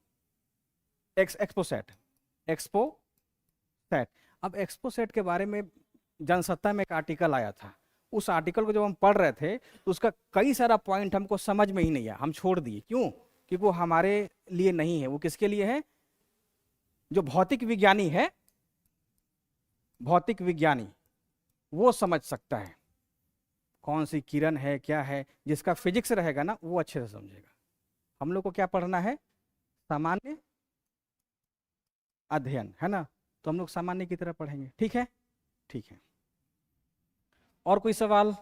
एक्सपोसेट। एक्सपोसेट। अब एक्सपोसेट के बारे में जनसत्ता में एक आर्टिकल आया था, उस आर्टिकल को जब हम पढ़ रहे थे तो उसका कई सारा पॉइंट हमको समझ में ही नहीं आया, हम छोड़ दिए। क्यों? क्योंकि वो हमारे लिए नहीं है, वो किसके लिए है? जो भौतिक विज्ञानी है, भौतिक विज्ञानी, वो समझ सकता है कौन सी किरण है, क्या है। जिसका फिजिक्स रहेगा ना, वो अच्छे से समझेगा। हम लोग को क्या पढ़ना है? सामान्य अध्ययन, है ना। तो हम लोग सामान्य की तरह पढ़ेंगे। ठीक है, ठीक है। और कोई सवाल?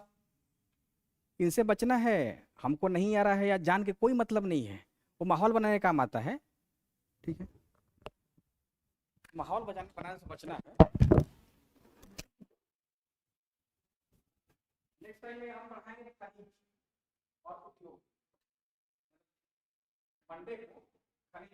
इनसे बचना है, हमको नहीं आ रहा है या जान के कोई मतलब नहीं है, वो माहौल बनाने का काम आता है। ठीक है, माहौल बनाने से बचना है। नेक्स्ट टाइम में हम पढ़ाएंगे खनिज और उपयोग, मंडे को खनिज